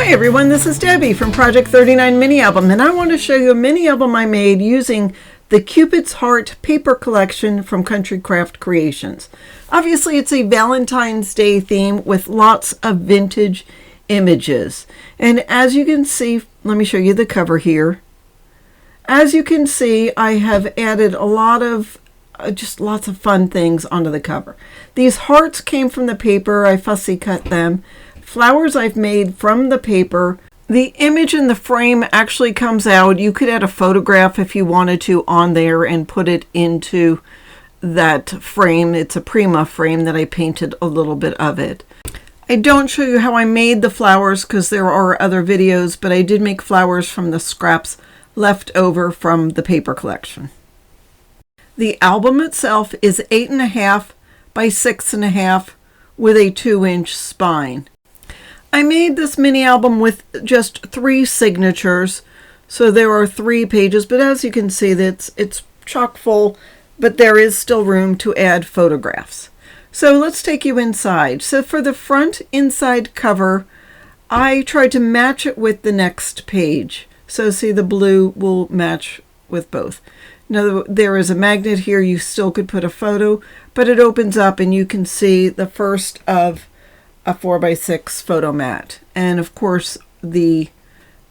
Hi everyone, this is Debbie from Project 39 Mini Album, and I want to show you a mini album I made using the Cupid's Heart paper collection from Country Craft Creations. Obviously it's a Valentine's Day theme with lots of vintage images. And as you can see, let me show you the cover here. As you can see, I have added a lot of just lots of fun things onto the cover. These hearts came from the paper. I fussy cut them. Flowers I've made from the paper. The image in the frame actually comes out. You could add a photograph if you wanted to on there and put it into that frame. It's a Prima frame that I painted a little bit of it. I don't show you how I made the flowers because there are other videos, but I did make flowers from the scraps left over from the paper collection. The album itself is 8.5 by 6.5 with a 2-inch spine. I made this mini album with just 3 signatures, so there are 3 pages, but as you can see, it's chock full, but there is still room to add photographs. So let's take you inside. So for the front inside cover, I tried to match it with the next page. So see, the blue will match with both. Now there is a magnet here. You still could put a photo, but it opens up and you can see the first of a 4x6 photo mat. And of course the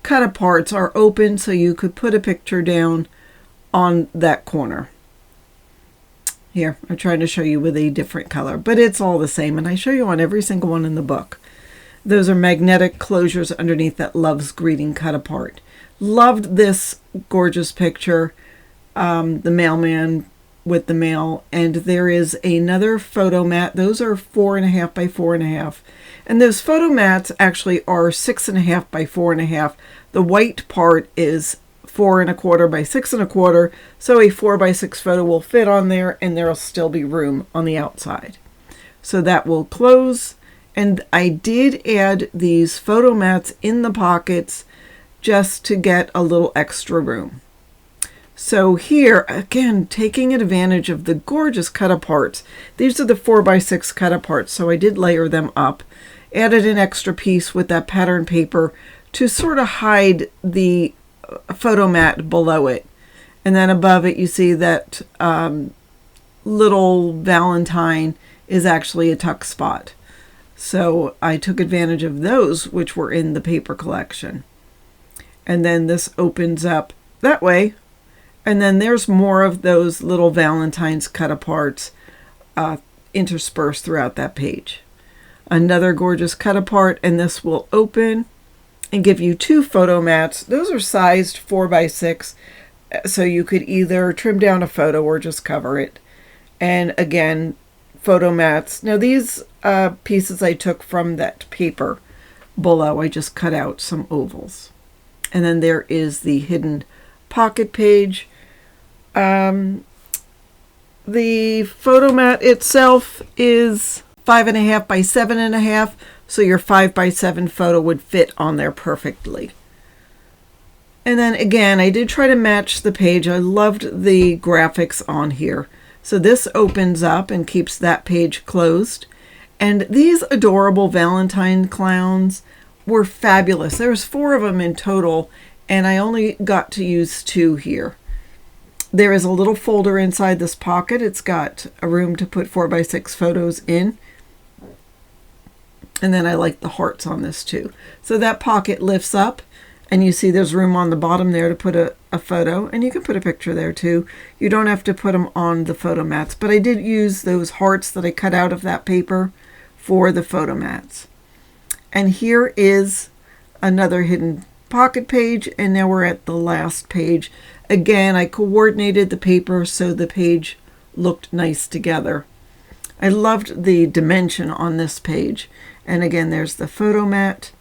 cut aparts are open, so you could put a picture down on that corner. Here, I'm trying to show you with a different color, but it's all the same, and I show you on every single one in the book. Those are magnetic closures underneath that Love's Greeting cut apart. Loved this gorgeous picture, the mailman with the mail, and there is another photo mat. Those are 4.5 by 4.5, and those photo mats actually are 6.5 by 4.5. The white part is 4.25 by 6.25, so a 4x6 photo will fit on there, and there'll still be room on the outside. So that will close, and I did add these photo mats in the pockets just to get a little extra room. So here, again, taking advantage of the gorgeous cut aparts. These are the 4x6 cut aparts, so I did layer them up. Added an extra piece with that pattern paper to sort of hide the photo mat below it. And then above it, you see that little Valentine is actually a tuck spot. So I took advantage of those, which were in the paper collection. And then this opens up that way. And then there's more of those little Valentines cut aparts interspersed throughout that page. Another gorgeous cut apart, and this will open and give you 2 photo mats. Those are sized 4x6, so you could either trim down a photo or just cover it. And again, photo mats. Now these pieces I took from that paper below. I just cut out some ovals. And then there is the hidden pocket page. The photo mat itself is 5.5 by 7.5, so your 5x7 photo would fit on there perfectly. And then again, I did try to match the page. I loved the graphics on here. So this opens up and keeps that page closed. And these adorable Valentine clowns were fabulous. There's 4 of them in total, and I only got to use 2 here. There is a little folder inside this pocket. It's got a room to put 4x6 photos in. And then I like the hearts on this too. So that pocket lifts up, and you see there's room on the bottom there to put a photo, and you can put a picture there too. You don't have to put them on the photo mats, but I did use those hearts that I cut out of that paper for the photo mats. And here is another hidden pocket page, and now we're at the last page. Again, I coordinated the paper so the page looked nice together. I loved the dimension on this page. And again, there's the photo mat.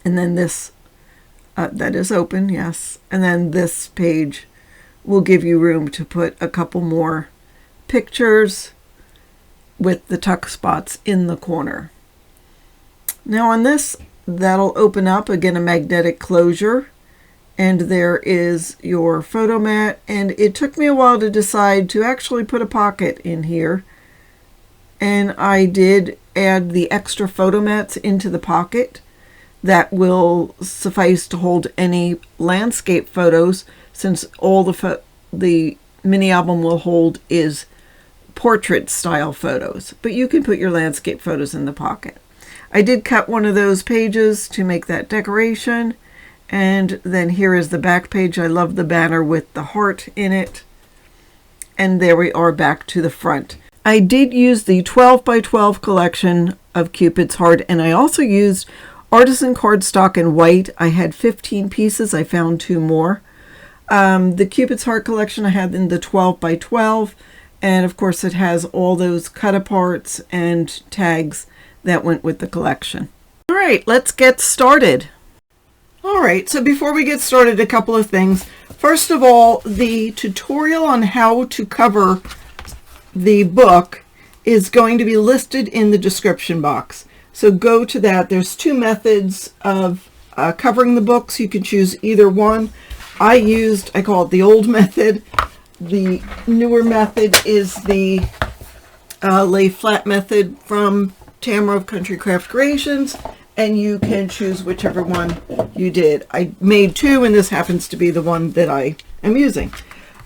And then this, that is open, yes. And then this page will give you room to put a couple more pictures with the tuck spots in the corner. Now on this, that'll open up, again, a magnetic closure. And there is your photo mat. And it took me a while to decide to actually put a pocket in here. And I did add the extra photo mats into the pocket. that will suffice to hold any landscape photos, since all the mini album will hold is portrait style photos, but you can put your landscape photos in the pocket. I did cut one of those pages to make that decoration, and then here is the back page. I love the banner with the heart in it, and there we are back to the front. I did use the 12 by 12 collection of Cupid's heart, and I also used artisan cardstock in white. I had 15 pieces. I found 2 more. The Cupid's heart collection I had in the 12 by 12, and of course it has all those cut aparts and tags that went with the collection. All right, let's get started. All right, so before we get started, a couple of things. First of all, the tutorial on how to cover the book is going to be listed in the description box. So go to that. There's 2 methods of covering the books. You can choose either one. I call it the old method. The newer method is the lay flat method from Tamara of Country Craft Creations, and you can choose whichever one you did. I made 2, and this happens to be the one that I am using.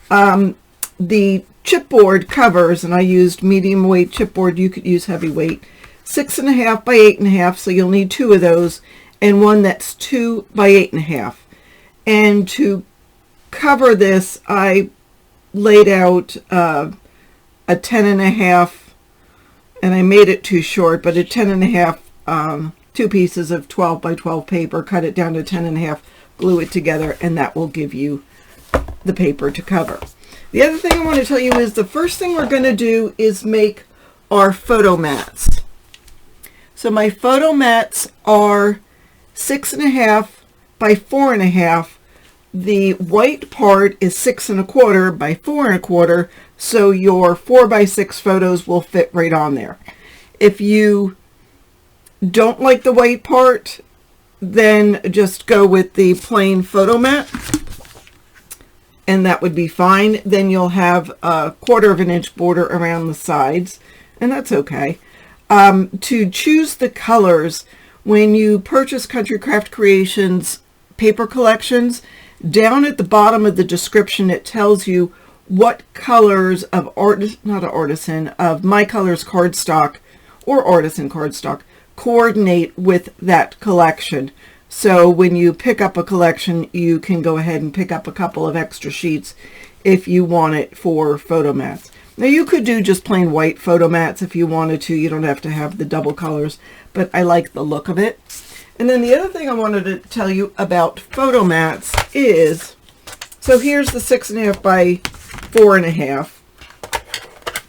The chipboard covers, and I used medium weight chipboard. You could use heavy weight. 6.5 by 8.5, so you'll need 2 of those, and one that's 2 by 8.5. And to cover this, I laid out a 10.5, and I made it too short, but a 10.5, 2 pieces of 12 by 12 paper, cut it down to 10.5, glue it together, and that will give you the paper to cover. The other thing I want to tell you is the first thing we're going to do is make our photo mats. So my photo mats are 6.5 by 4.5. The white part is 6.25 by 4.25, so your 4 by 6 photos will fit right on there. If you don't like the white part, then just go with the plain photo mat, and that would be fine. Then you'll have a 1/4 inch border around the sides, and that's okay. To choose the colors, when you purchase Country Craft Creations paper collections, down at the bottom of the description it tells you what colors of of My Colors cardstock or artisan cardstock coordinate with that collection. So when you pick up a collection, you can go ahead and pick up a couple of extra sheets if you want it for photo mats. Now you could do just plain white photo mats if you wanted to. You don't have to have the double colors, but I like the look of it. And then the other thing I wanted to tell you about photo mats is, so here's the 6.5 by 4.5,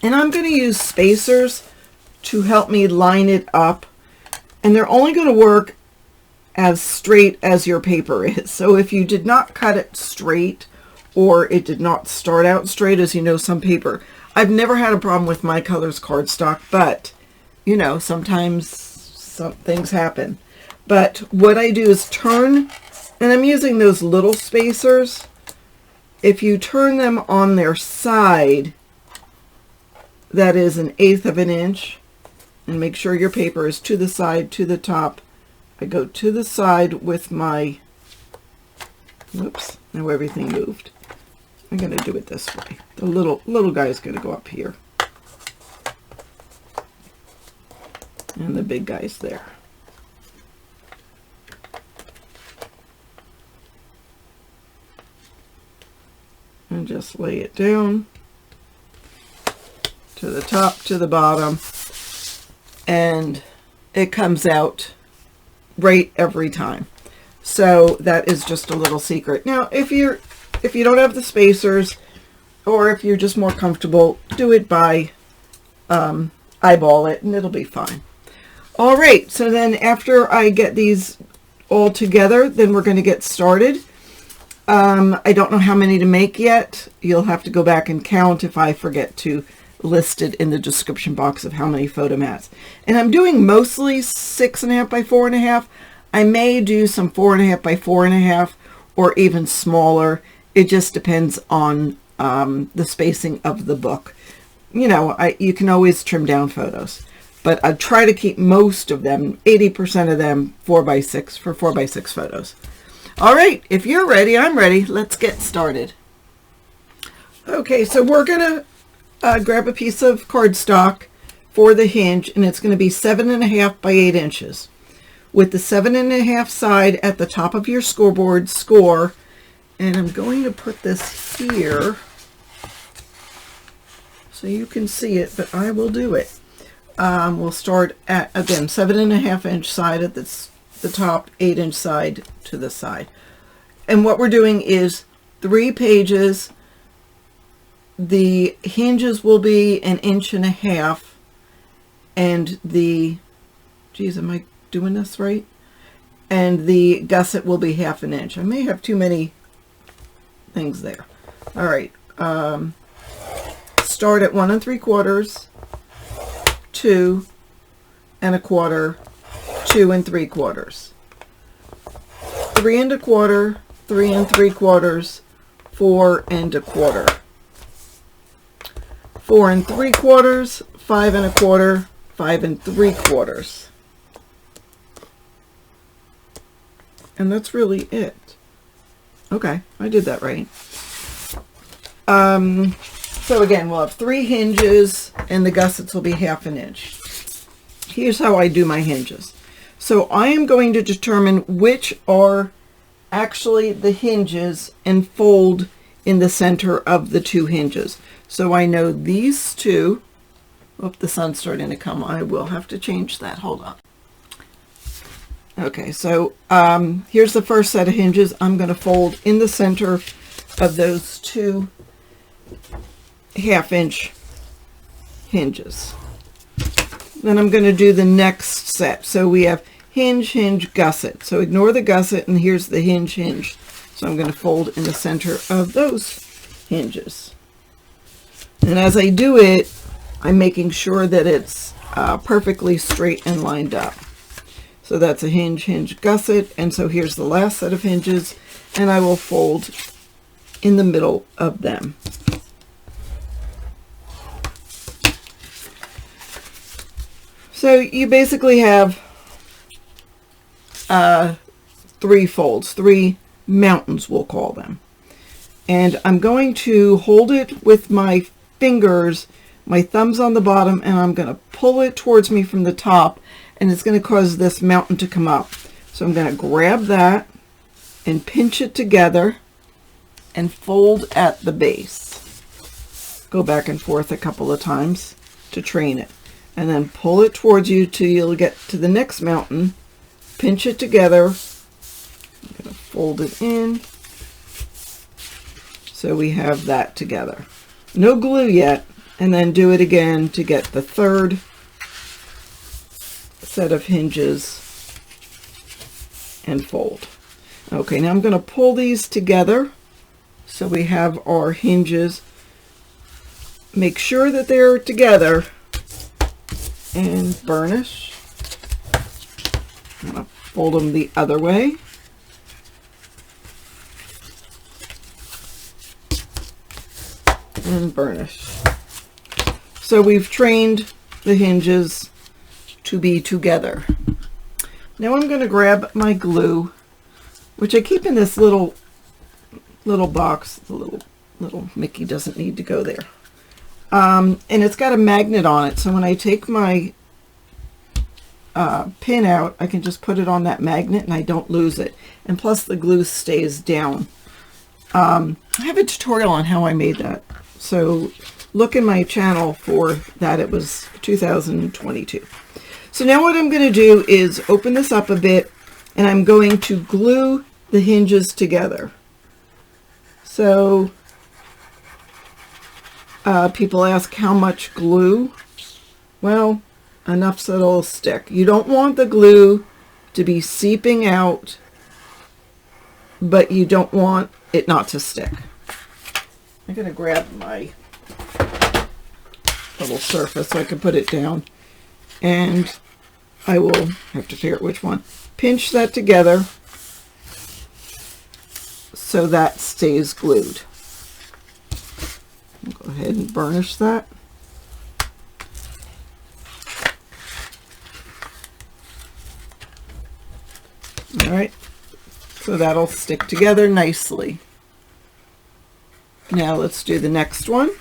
and I'm going to use spacers to help me line it up, and they're only going to work as straight as your paper is. So if you did not cut it straight, or it did not start out straight, as you know, some paper, I've never had a problem with My Colors cardstock, but you know, sometimes some things happen. But what I do is turn, and I'm using those little spacers. If you turn them on their side, that is 1/8 inch, and make sure your paper is to the side, to the top. I go to the side with my, whoops, now everything moved. I'm going to do it this way. The little guy is going to go up here, and the big guy's there. And just lay it down to the top, to the bottom, and it comes out right every time. So that is just a little secret. Now if you don't have the spacers, or if you're just more comfortable, do it by eyeball it, and it'll be fine. All right, so then after I get these all together, then we're going to get started. I don't know how many to make yet. You'll have to go back and count if I forget to list it in the description box of how many photo mats. And I'm doing mostly 6.5 by 4.5. I may do some 4.5 by 4.5 or even smaller. It just depends on the spacing of the book. You know, you can always trim down photos. but I try to keep most of them, 80% of them, 4x6 for 4x6 photos. All right, if you're ready, I'm ready. Let's get started. Okay, so we're gonna grab a piece of cardstock for the hinge, and it's going to be 7.5 by 8 inches. With the 7.5 side at the top of your scoreboard, score, and I'm going to put this here so you can see it, but I will do it. We'll start at, again, 7.5 inch side at the top, 8 inch side to the side. And what we're doing is 3 pages. The hinges will be 1.5 inches, and the, geez, am I doing this right? And the gusset will be 1/2 inch. I may have too many things there. All right. Start at 1 3/4, 2 1/4, 2 3/4, 3 1/4, 3 3/4, 4 1/4, 4 3/4, 5 1/4, 5 3/4. And that's really it. Okay, I did that right. So again, we'll have 3 hinges, and the gussets will be 1/2 inch. Here's how I do my hinges. So I am going to determine which are actually the hinges and fold in the center of the 2 hinges. So I know these 2. Oh, the sun's starting to come. I will have to change that. Hold on. Okay, so here's the first set of hinges. I'm going to fold in the center of those 2 1/2 inch hinges. Then I'm going to do the next set. So we have hinge, hinge, gusset. So ignore the gusset, and here's the hinge, hinge. So I'm going to fold in the center of those hinges. And as I do it, I'm making sure that it's perfectly straight and lined up. So that's a hinge, hinge, gusset. And so here's the last set of hinges, and I will fold in the middle of them. So you basically have 3 folds, 3 mountains, we'll call them. And I'm going to hold it with my fingers, my thumbs on the bottom, and I'm going to pull it towards me from the top, and it's going to cause this mountain to come up. So I'm going to grab that and pinch it together and fold at the base. Go back and forth a couple of times to train it. And then pull it towards you till you'll get to the next mountain. Pinch it together. I'm going to fold it in. So we have that together. No glue yet. And then do it again to get the third set of hinges and fold. Okay, now I'm going to pull these together so we have our hinges. Make sure that they're together and burnish. I'm going to fold them the other way. And burnish. So we've trained the hinges to be together. Now I'm going to grab my glue, which I keep in this little box. The little Mickey doesn't need to go there. And it's got a magnet on it, so when I take my pin out, I can just put it on that magnet and I don't lose it. And plus the glue stays down. I have a tutorial on how I made that, so look in my channel for that. It was 2022. So now what I'm going to do is open this up a bit, and I'm going to glue the hinges together. So people ask how much glue. Well, enough so it'll stick. You don't want the glue to be seeping out, but you don't want it not to stick. I'm going to grab my little surface so I can put it down, and I will have to figure out which one. Pinch that together so that stays glued. I'll go ahead and burnish that. All right, so that'll stick together nicely. Now let's do the next one.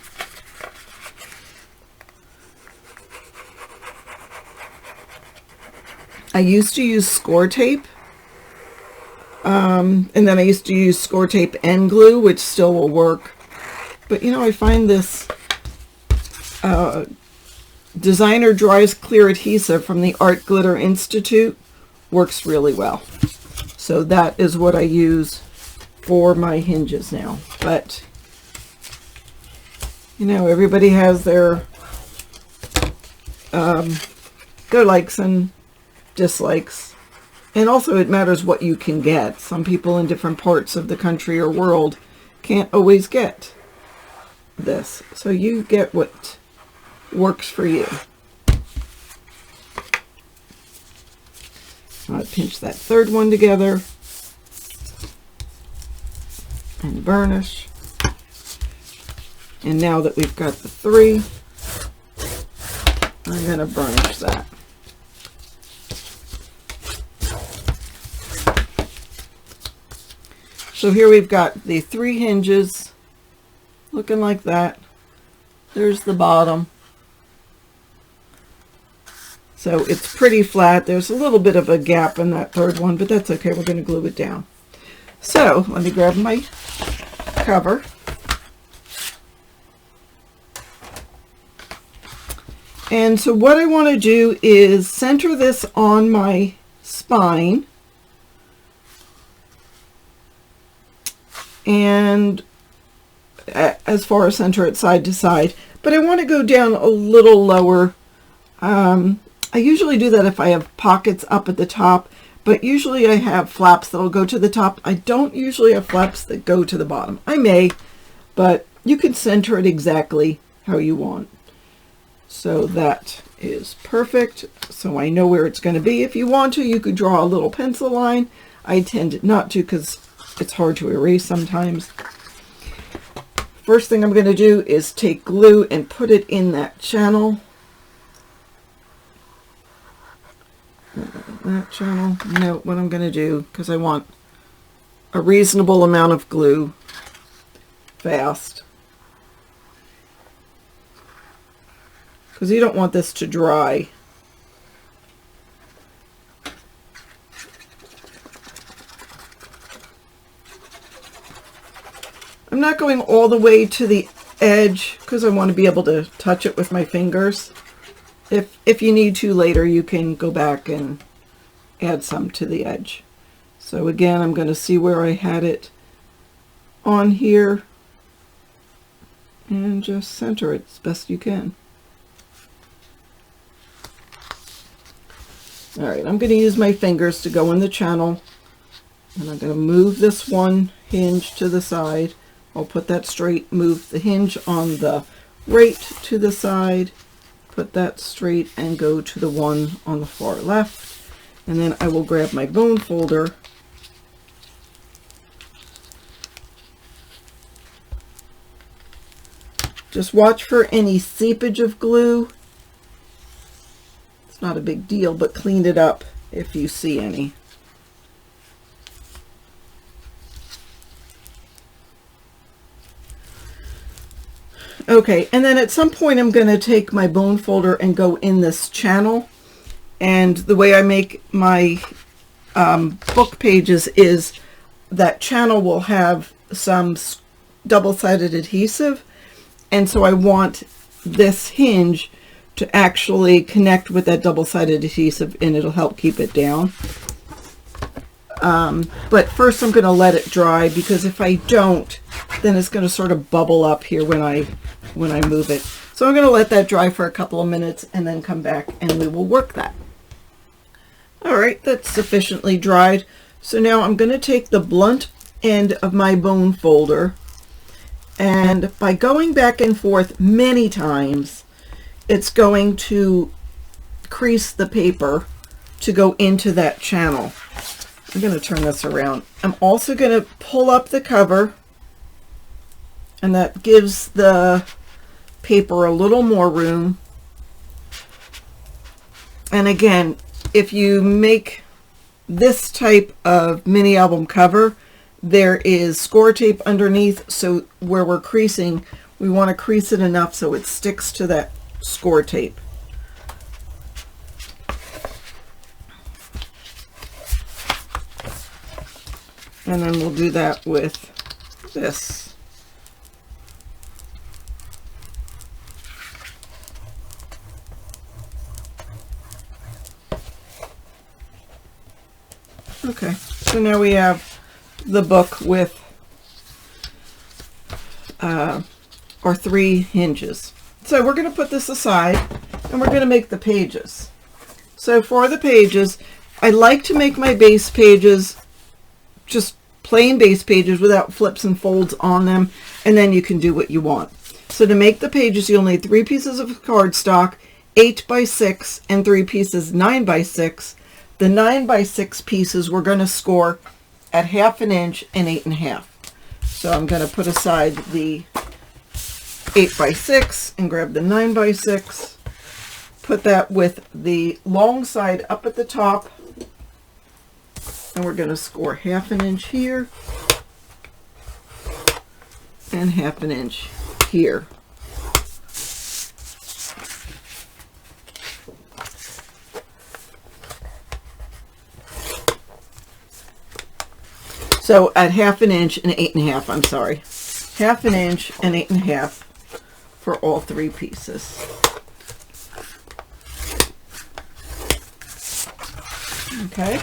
I used to use score tape, and then I used to use score tape and glue, which still will work. But you know, I find this Designer Dries Clear Adhesive from the Art Glitter Institute works really well. So that is what I use for my hinges now. But you know, everybody has their likes and dislikes, and also it matters what you can get. Some people in different parts of the country or world can't always get this, so you get what works for you. I'll pinch that third one together and burnish. And now that we've got the three, I'm going to burnish that. So here we've got the 3 hinges looking like that. There's the bottom. So it's pretty flat. There's a little bit of a gap in that third one, but that's okay. We're going to glue it down. So let me grab my cover. And so what I want to do is center this on my spine. And as far as center it side to side, but I want to go down a little lower. I usually do that if I have pockets up at the top, but usually I have flaps that'll go to the top. I don't usually have flaps that go to the bottom. I may, but you can center it exactly how you want. So that is perfect. So I know where it's going to be. If you want to, you could draw a little pencil line. I tend not to because it's hard to erase sometimes. First thing I'm going to do is take glue and put it in that channel. That channel. No, what I'm going to do, because I want a reasonable amount of glue fast. Because you don't want this to dry. I'm not going all the way to the edge because I want to be able to touch it with my fingers. If you need to later, you can go back and add some to the edge. So again, I'm going to see where I had it on here and just center it as best you can. All right, I'm going to use my fingers to go in the channel, and I'm going to move this one hinge to the side. I'll put that straight, move the hinge on the right to the side, put that straight, and go to the one on the far left. And then I will grab my bone folder just watch for any seepage of glue. It's not a big deal, but clean it up if you see any. Okay, and then at some point I'm going to take my bone folder and go in this channel. And the way I make my book pages is that channel will have some double-sided adhesive. And so I want this hinge to actually connect with that double-sided adhesive, and it'll help keep it down. But first I'm going to let it dry, because if I don't, then it's going to sort of bubble up here when I move it. So I'm going to let that dry for a couple of minutes and then come back and we will work that. All right, that's sufficiently dried. So now I'm going to take the blunt end of my bone folder, and by going back and forth many times, it's going to crease the paper to go into that channel. I'm going to turn this around. I'm also going to pull up the cover, and that gives the paper a little more room. And again, if you make this type of mini album cover, there is score tape underneath, so where we're creasing, we want to crease it enough so it sticks to that score tape. And then we'll do that with this. Okay, so now we have the book with our 3 hinges. So we're going to put this aside and we're going to make the pages. So for the pages, I like to make my base pages just plain base pages without flips and folds on them, and then you can do what you want. So to make the pages, you'll need 3 pieces of cardstock, 8 by 6, and 3 pieces 9 by 6. The 9 by 6 pieces we're going to score at 1/2 inch and 8.5. So I'm going to put aside the 8 by 6 and grab the 9 by 6. Put that with the long side up at the top. And we're going to score 1/2 inch here and 1/2 inch here. So at 1/2 inch and 8.5, I'm sorry, 1/2 inch and 8.5 for all 3 pieces. Okay.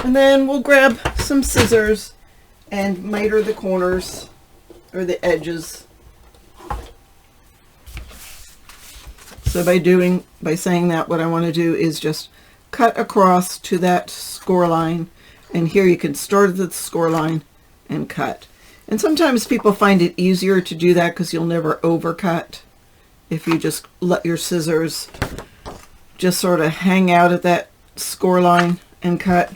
And then we'll grab some scissors and miter the corners or the edges. So by saying that, what I want to do is just cut across to that score line. And here you can start at the score line and cut. And sometimes people find it easier to do that because you'll never overcut if you just let your scissors just sort of hang out at that score line and cut.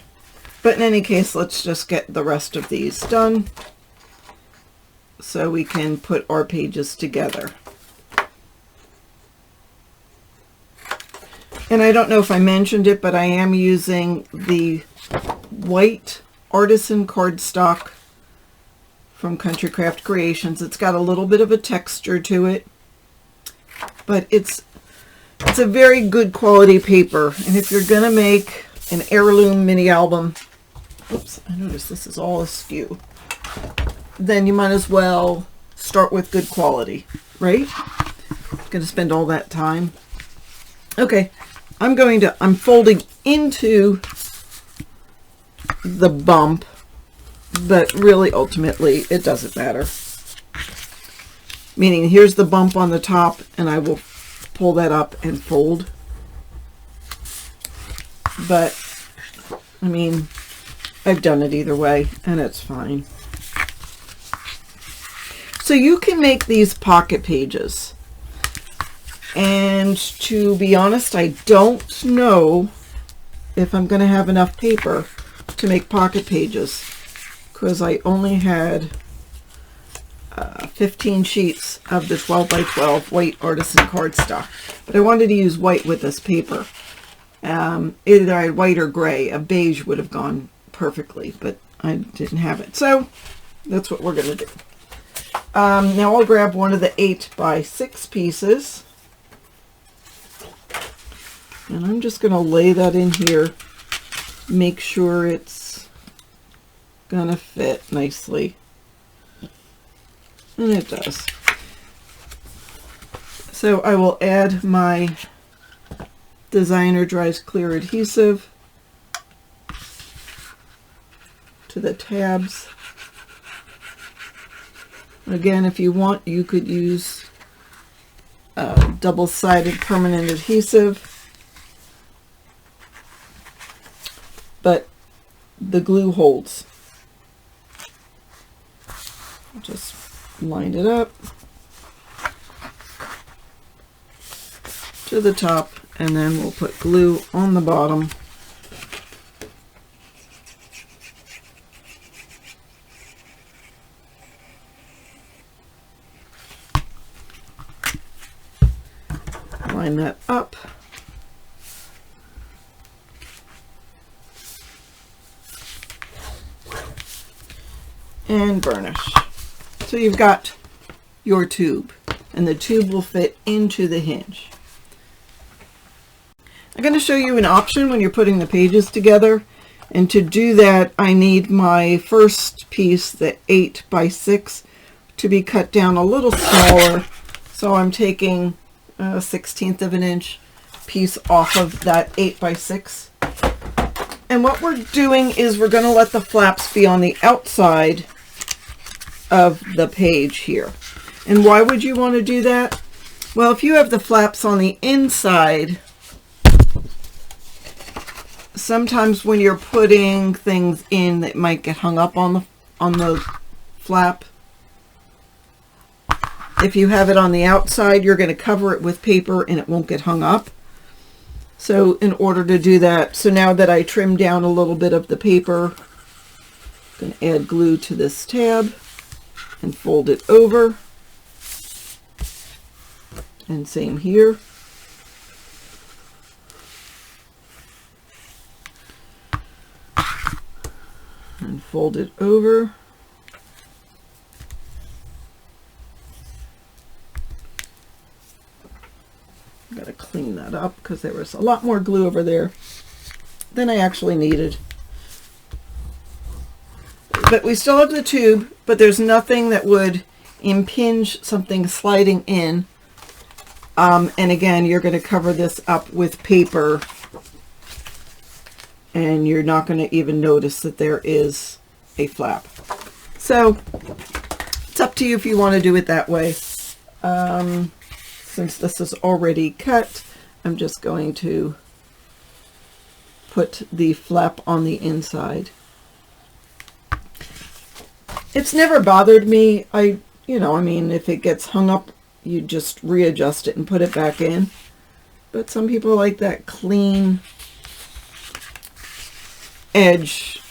But in any case, let's just get the rest of these done so we can put our pages together. And I don't know if I mentioned it, but I am using the white artisan cardstock from Country Craft Creations. It's got a little bit of a texture to it, but it's a very good quality paper. And if you're gonna make an heirloom mini album, oops, I noticed this is all askew, then you might as well start with good quality, right? Gonna spend all that time. Okay, I'm folding into the bump, but really ultimately it doesn't matter. Meaning here's the bump on the top and I will pull that up and fold. But I mean, I've done it either way and it's fine. So you can make these pocket pages. And to be honest, I don't know if I'm going to have enough paper to make pocket pages because I only had 15 sheets of the 12 by 12 white artisan cardstock. But I wanted to use white with this paper. Either I had white or gray. A beige would have gone perfectly, but I didn't have it. So that's what we're going to do. Now I'll grab one of the 8 by 6 pieces. And I'm just going to lay that in here, make sure it's going to fit nicely. And it does. So I will add my Designer Dries Clear adhesive to the tabs. Again, if you want, you could use double-sided permanent adhesive. But the glue holds. Just line it up to the top, and then we'll put glue on the bottom. Line that up. and burnish. So you've got your tube, and the tube will fit into the hinge. I'm going to show you an option when you're putting the pages together, and to do that I need my first piece, the 8 by 6, to be cut down a little smaller. So I'm taking a 1/16 of an inch piece off of that 8 by 6. And what we're doing is we're going to let the flaps be on the outside of the page here. And why would you want to do that? Well, if you have the flaps on the inside, sometimes when you're putting things in that might get hung up on the flap. If you have it on the outside, you're going to cover it with paper and it won't get hung up. So in order to do that, so now that I trimmed down a little bit of the paper, I'm going to add glue to this tab and fold it over. And same here. And fold it over. I've got to clean that up because there was a lot more glue over there than I actually needed. But we still have the tube, but there's nothing that would impinge something sliding in. And again, you're going to cover this up with paper, and you're not going to even notice that there is a flap. So it's up to you if you want to do it that way. Since this is already cut, I'm just going to put the flap on the inside. It's never bothered me. I mean, if it gets hung up, you just readjust it and put it back in. But some people like that clean edge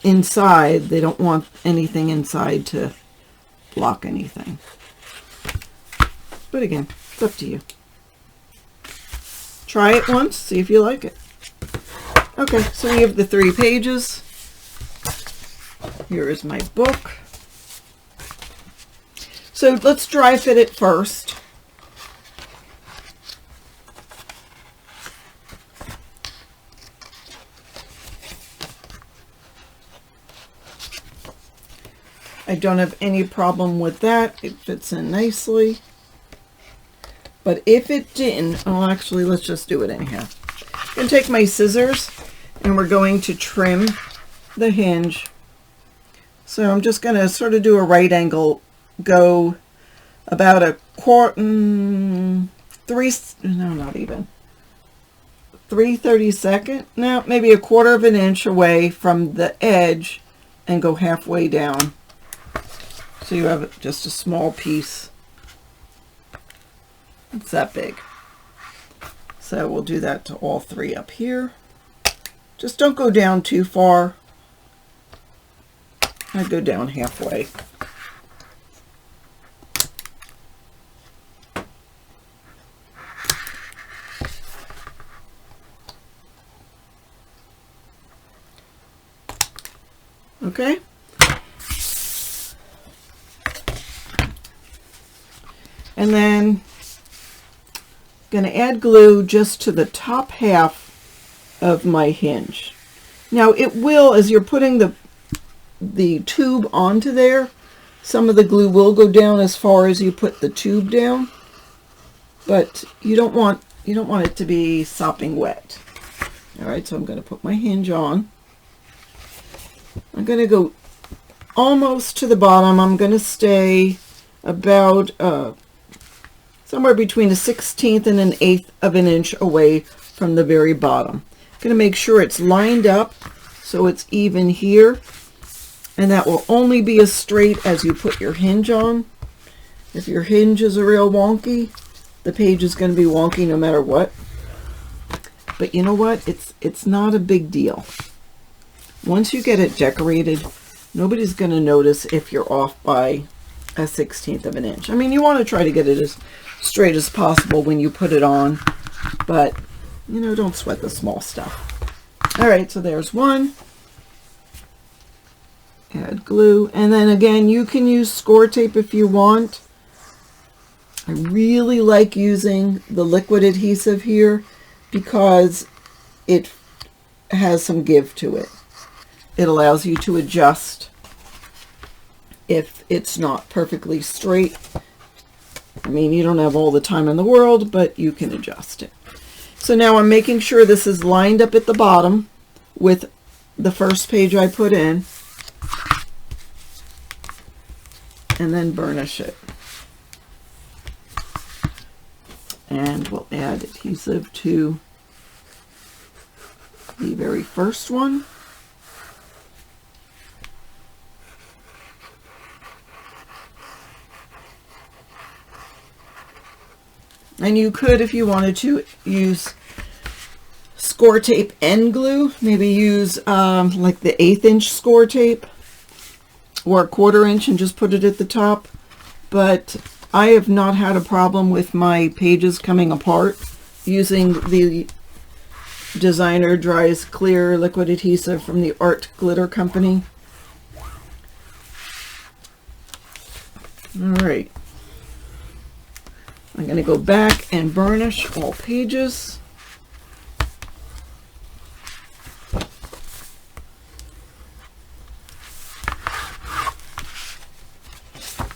inside. They don't want anything inside to block anything. But again, it's up to you. Try it once, see if you like it. Okay, so we have the 3 pages. Here is my book. So let's dry fit it first. I don't have any problem with that. It fits in nicely. But if it didn't, oh, actually, let's just do it anyhow. I'm going to take my scissors and we're going to trim the hinge. So I'm just going to sort of do a right angle, go about a quarter, no, not even, 3/32, no, maybe a quarter of an inch away from the edge and go halfway down. So you have just a small piece. It's that big. So we'll do that to all 3 up here. Just don't go down too far. I go down halfway. Okay. And then I'm going to add glue just to the top half of my hinge. Now it will, as you're putting the tube onto there, some of the glue will go down as far as you put the tube down, but you don't want it to be sopping wet. All right, so I'm going to put my hinge on. I'm going to go almost to the bottom. I'm going to stay about somewhere between a 1/16 and an 1/8 of an inch away from the very bottom. I'm going to make sure it's lined up so it's even here, and that will only be as straight as you put your hinge on. If your hinge is a real wonky, the page is going to be wonky no matter what. But you know what? It's not a big deal. Once you get it decorated, nobody's going to notice if you're off by a 1/16 of an inch. I mean, you want to try to get it as straight as possible when you put it on, but don't sweat the small stuff. All right, so there's one. Add glue. And then again, you can use score tape if you want. I really like using the liquid adhesive here because it has some give to it. It allows you to adjust if it's not perfectly straight. I mean, you don't have all the time in the world, but you can adjust it. So now I'm making sure this is lined up at the bottom with the first page I put in, and then burnish it. And we'll add adhesive to the very first one. And you could, if you wanted to, use score tape and glue. Maybe use like the 1/8 inch score tape or a 1/4 inch and just put it at the top. But I have not had a problem with my pages coming apart using the Designer Dries Clear Liquid Adhesive from the Art Glitter Company. All right. I'm going to go back and burnish all pages.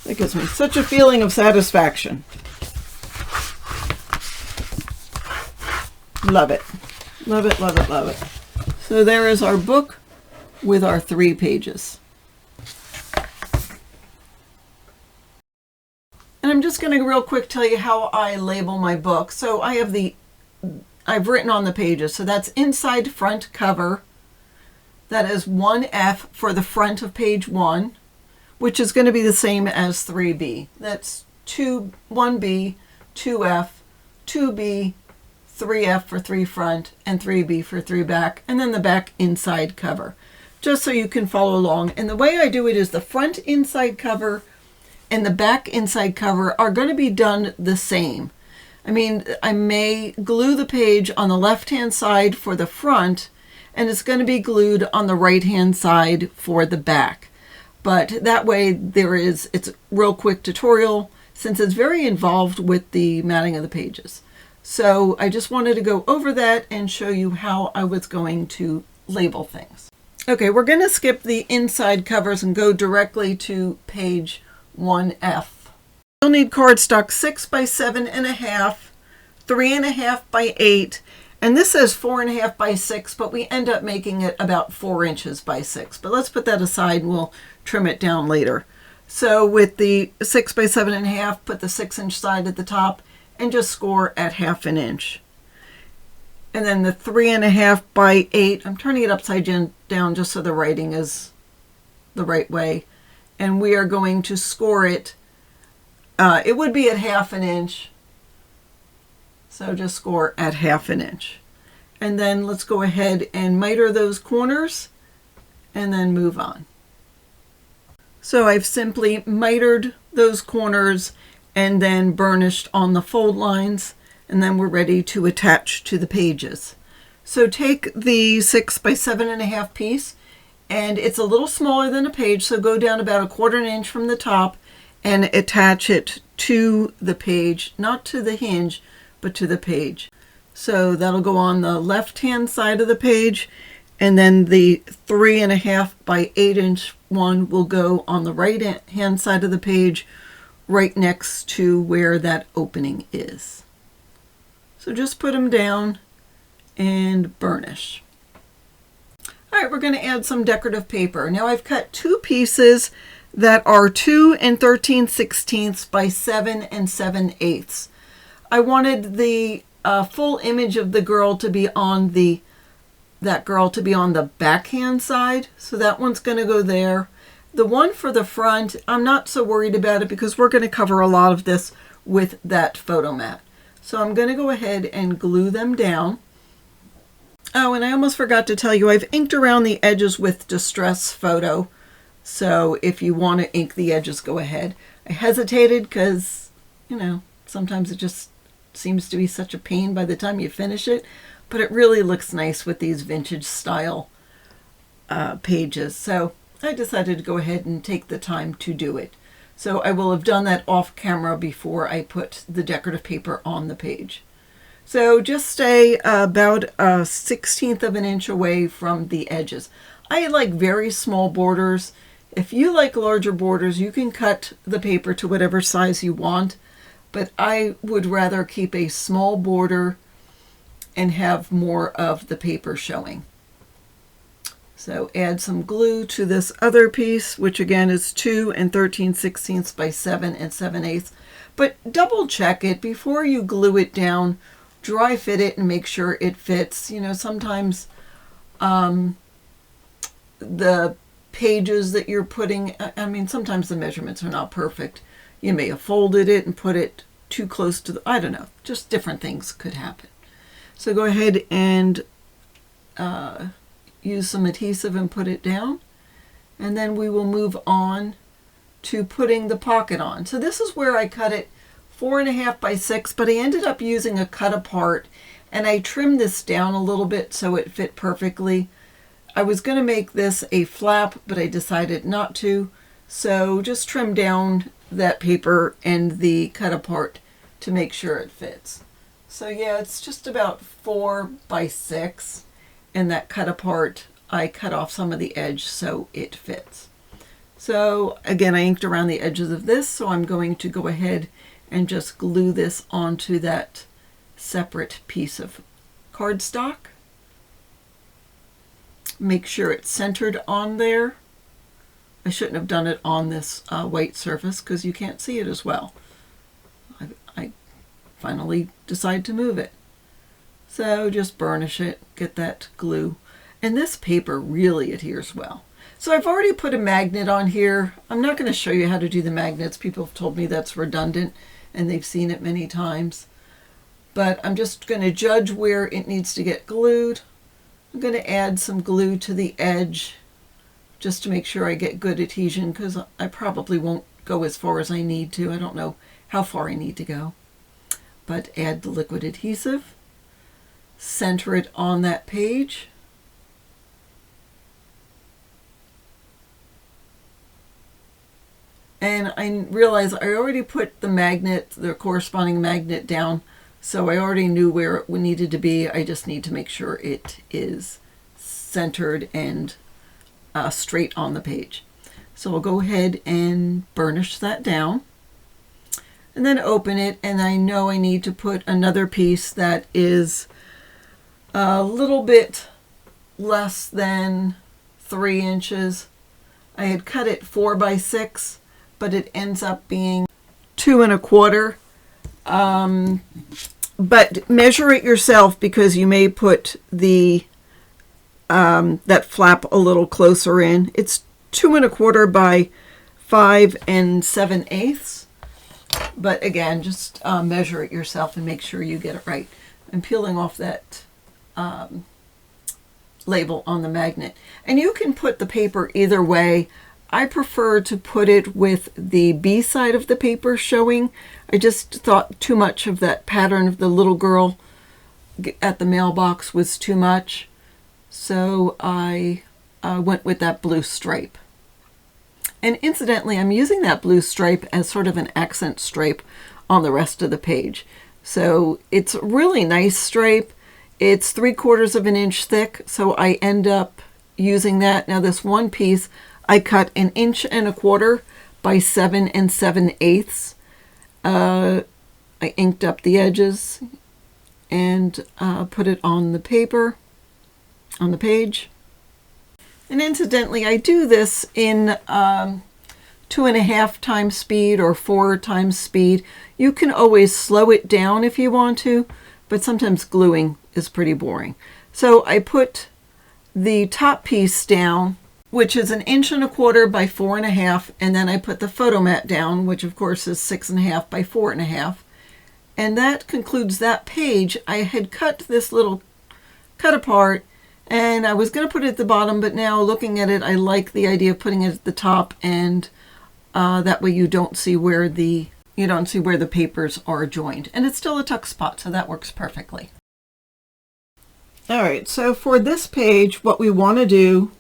That gives me such a feeling of satisfaction. Love it. Love it, love it, love it. So there is our book with our 3 pages. And I'm just going to real quick tell you how I label my book. So I have I've written on the pages. So that's inside front cover. That is 1F for the front of page 1, which is going to be the same as 3B. That's 1B, 2F, 2B, 3F for 3 front, and 3B for 3 back, and then the back inside cover, just so you can follow along. And the way I do it is the front inside cover and the back inside cover are going to be done the same. I mean, I may glue the page on the left-hand side for the front, and it's going to be glued on the right-hand side for the back. But that way it's a real quick tutorial since it's very involved with the matting of the pages. So I just wanted to go over that and show you how I was going to label things. Okay, we're going to skip the inside covers and go directly to page 1F. You'll need cardstock 6 by 7.5, 3.5 by 8, and this says 4.5 by 6, but we end up making it about 4 inches by 6. But let's put that aside and we'll trim it down later. So with the 6 by 7.5, put the 6-inch side at the top and just score at 1/2 inch. And then the 3.5 by 8, I'm turning it upside down just so the writing is the right way. And we are going to score it. It would be at 1/2 inch. So just score at 1/2 inch. And then let's go ahead and miter those corners and then move on. So I've simply mitered those corners and then burnished on the fold lines, and then we're ready to attach to the pages. So take the 6 by 7.5 piece, and it's a little smaller than a page, so go down about 1/4 inch from the top and attach it to the page, not to the hinge, but to the page. So that'll go on the left-hand side of the page, and then the 3.5 by 8 inch one will go on the right-hand side of the page, right next to where that opening is. So just put them down and burnish. All right, we're going to add some decorative paper. Now I've cut 2 pieces that are 2 13/16 by 7 7/8. I wanted the full image of the girl to be on the backhand side, so that one's going to go there. The one for the front, I'm not so worried about it because we're going to cover a lot of this with that photo mat. So I'm going to go ahead and glue them down. Oh, and I almost forgot to tell you, I've inked around the edges with Distress Photo. So if you want to ink the edges, go ahead. I hesitated because, sometimes it just seems to be such a pain by the time you finish it. But it really looks nice with these vintage style pages. So I decided to go ahead and take the time to do it. So I will have done that off camera before I put the decorative paper on the page. So just stay about 1/16 of an inch away from the edges. I like very small borders. If you like larger borders, you can cut the paper to whatever size you want, but I would rather keep a small border and have more of the paper showing. So add some glue to this other piece, which again is 2 13/16 by 7 7/8. But double check it before you glue it down. Dry fit it and make sure it fits. You know, sometimes the pages that you're putting, I mean, sometimes the measurements are not perfect. You may have folded it and put it too close to the, I don't know, just different things could happen. So go ahead and use some adhesive and put it down. And then we will move on to putting the pocket on. So this is where I cut it 4.5 by 6, but I ended up using a cut apart and I trimmed this down a little bit so it fit perfectly. I was going to make this a flap, but I decided not to. So just trim down that paper and the cut apart to make sure it fits. So yeah, it's just about 4 by 6. And that cut apart, I cut off some of the edge so it fits. So again, I inked around the edges of this, so I'm going to go ahead and just glue this onto that separate piece of cardstock. Make sure it's centered on there. I shouldn't have done it on this white surface because you can't see it as well. I finally decided to move it. So just burnish it, get that glue. And this paper really adheres well. So I've already put a magnet on here. I'm not going to show you how to do the magnets. People have told me that's redundant and they've seen it many times. But I'm just going to judge where it needs to get glued. I'm going to add some glue to the edge just to make sure I get good adhesion because I probably won't go as far as I need to. I don't know how far I need to go. But add the liquid adhesive. Center it on that page. And I realize I already put the magnet, the corresponding magnet down, so I already knew where it needed to be. I just need to make sure it is centered and straight on the page. So I'll go ahead and burnish that down. And then open it, and I know I need to put another piece that is a little bit less than 3 inches. I had cut it 4 by 6, but it ends up being 2 1/4. But measure it yourself because you may put the that flap a little closer in. It's 2 1/4 by 5 7/8. But again, just measure it yourself and make sure you get it right. I'm peeling off that label on the magnet. And you can put the paper either way. I prefer to put it with the B side of the paper showing. I just thought too much of that pattern of the little girl at the mailbox was too much. So I went with that blue stripe. And incidentally, I'm using that blue stripe as sort of an accent stripe on the rest of the page. So it's a really nice stripe. It's 3/4 of an inch thick, so I end up using that. Now this one piece, I cut 1 1/4 inches by 7 7/8. I inked up the edges and put it on the paper, on the page. And incidentally, I do this in 2.5 times speed or 4 times speed. You can always slow it down if you want to, but sometimes gluing is pretty boring. So I put the top piece down, which is 1 1/4 inches by 4.5 inches, and then I put the photo mat down, which of course is 6.5 inches by 4.5 inches. And that concludes that page. I had cut this little cut apart, and I was going to put it at the bottom, but now looking at it, I like the idea of putting it at the top, and that way you don't see where the papers are joined. And it's still a tuck spot, so that works perfectly. All right, so for this page, what we want to do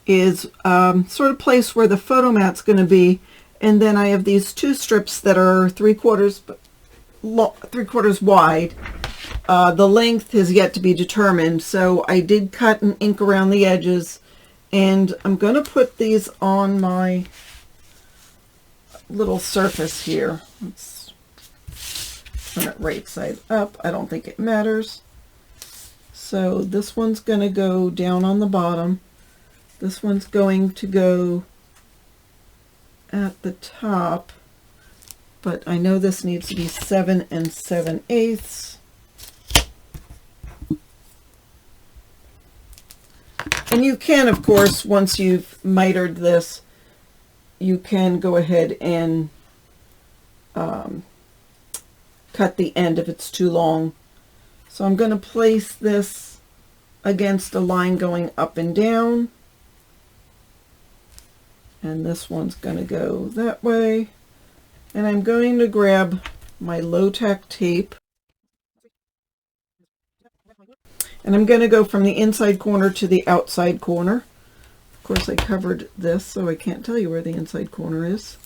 is sort of place where the photo mat's going to be. And then I have these two strips that are 3/4 wide. The length has yet to be determined, so I did cut and ink around the edges, and I'm going to put these on my little surface here. Let's turn it right side up. I don't think it matters. So this one's going to go down on the bottom. This one's going to go at the top, but I know this needs to be 7 7/8. And you can, of course, once you've mitered this, you can go ahead and cut the end if it's too long. So I'm going to place this against a line going up and down. And this one's going to go that way. And I'm going to grab my low-tack tape. And I'm going to go from the inside corner to the outside corner. Of course, I covered this, so I can't tell you where the inside corner is.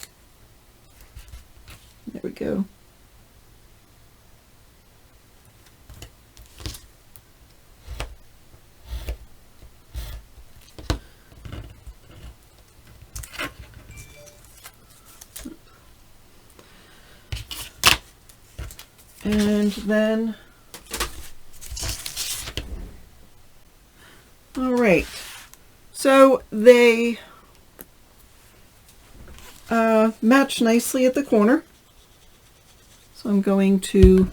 There we go. And then, all right, so they match nicely at the corner. So I'm going to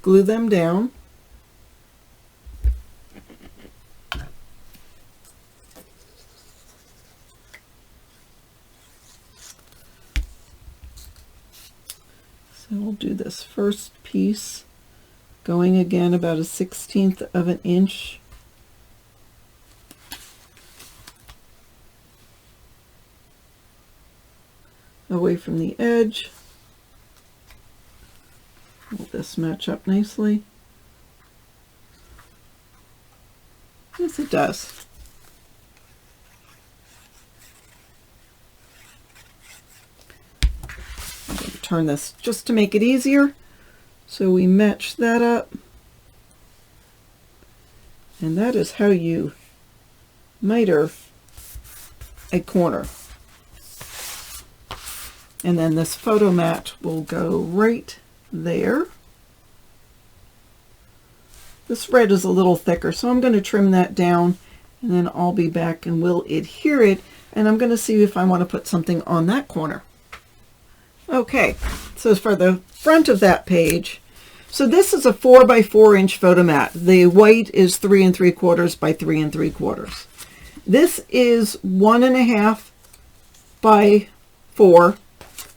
glue them down. So we'll do this first piece, going again about 1/16 of an inch. Away from the edge. Will this match up nicely? Yes, it does. I'm going to turn this just to make it easier. So we match that up. And that is how you miter a corner. And then this photo mat will go right there. This red is a little thicker, so I'm going to trim that down, and then I'll be back and we'll adhere it, and I'm going to see if I want to put something on that corner. Okay, so for the front of that page, so this is a 4 by 4 inch photo mat. The white is 3 3/4 by 3 3/4. This is 1.5 by 4.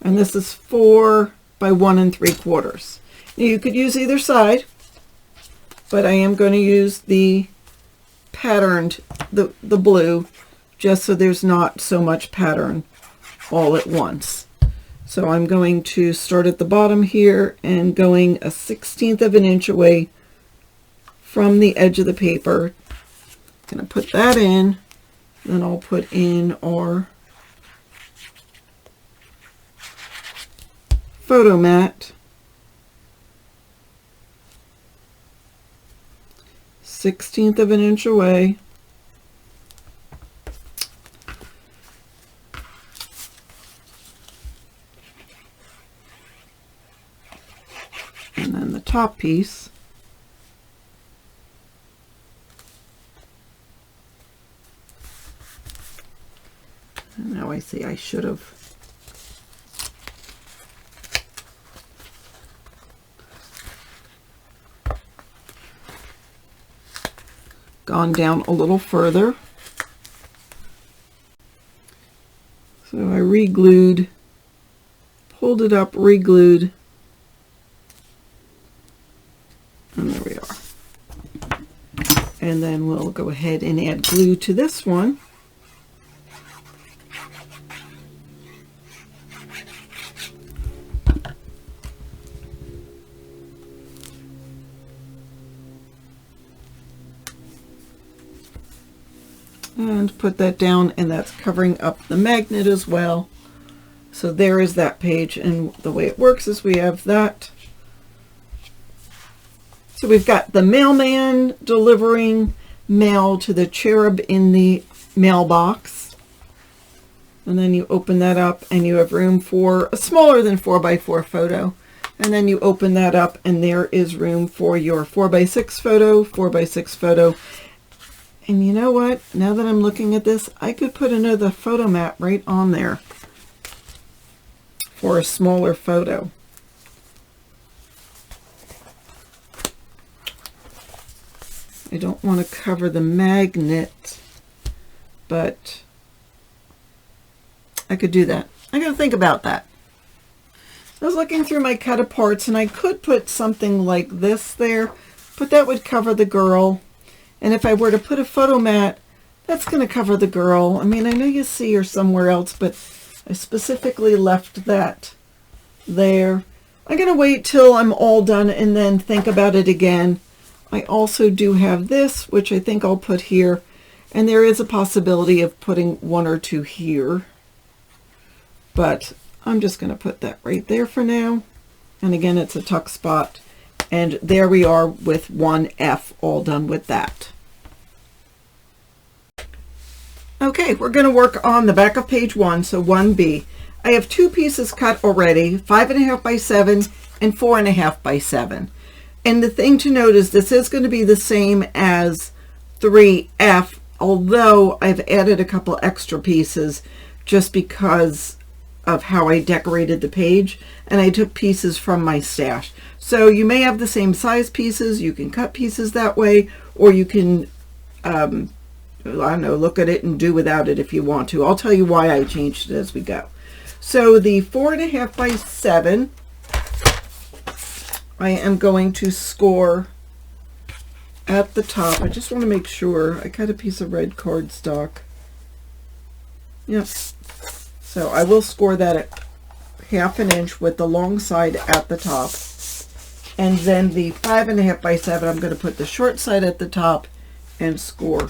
And this is 4 by 1 3/4. Now you could use either side, but I am going to use the patterned, the blue, just so there's not so much pattern all at once. So I'm going to start at the bottom here and going 1/16 of an inch away from the edge of the paper. I'm going to put that in, then I'll put in our photo mat, 1/16 of an inch away, and then the top piece, and now I see I should have gone down a little further. So I re-glued, pulled it up, re-glued, and there we are. And then we'll go ahead and add glue to this one. and put that down, and that's covering up the magnet as well. So there is that page, and the way it works is we have that. So we've got the mailman delivering mail to the cherub in the mailbox, and then you open that up and you have room for a smaller than 4x4 photo, and then you open that up and there is room for your 4x6 photo, 4x6 photo. And you know what, now that I'm looking at this, I could put another photo mat right on there for a smaller photo. I don't want to cover the magnet, but I could do that. I got to think about that. I was looking through my cut aparts, and I could put something like this there, but that would cover the girl. And if I were to put a photo mat, that's going to cover the girl. I mean, I know you see her somewhere else, but I specifically left that there. I'm going to wait till I'm all done and then think about it again. I also do have this, which I think I'll put here, and there is a possibility of putting one or two here, but I'm just going to put that right there for now. And again, it's a tuck spot, and there we are with 1F all done with that. Okay, we're going to work on the back of page 1, so 1B. I have 2 pieces cut already, 5.5 by 7 and 4.5 by 7. And the thing to note is this is going to be the same as 3F, although I've added a couple extra pieces just because of how I decorated the page, and I took pieces from my stash. So you may have the same size pieces, you can cut pieces that way, or you can, I don't know, look at it and do without it if you want to. I'll tell you why I changed it as we go. So the 4.5 by 7, I am going to score at the top. I just want to make sure. I cut a piece of red cardstock. Yep. So I will score that at 1/2 inch with the long side at the top. And then the 5.5 by 7, I'm going to put the short side at the top and score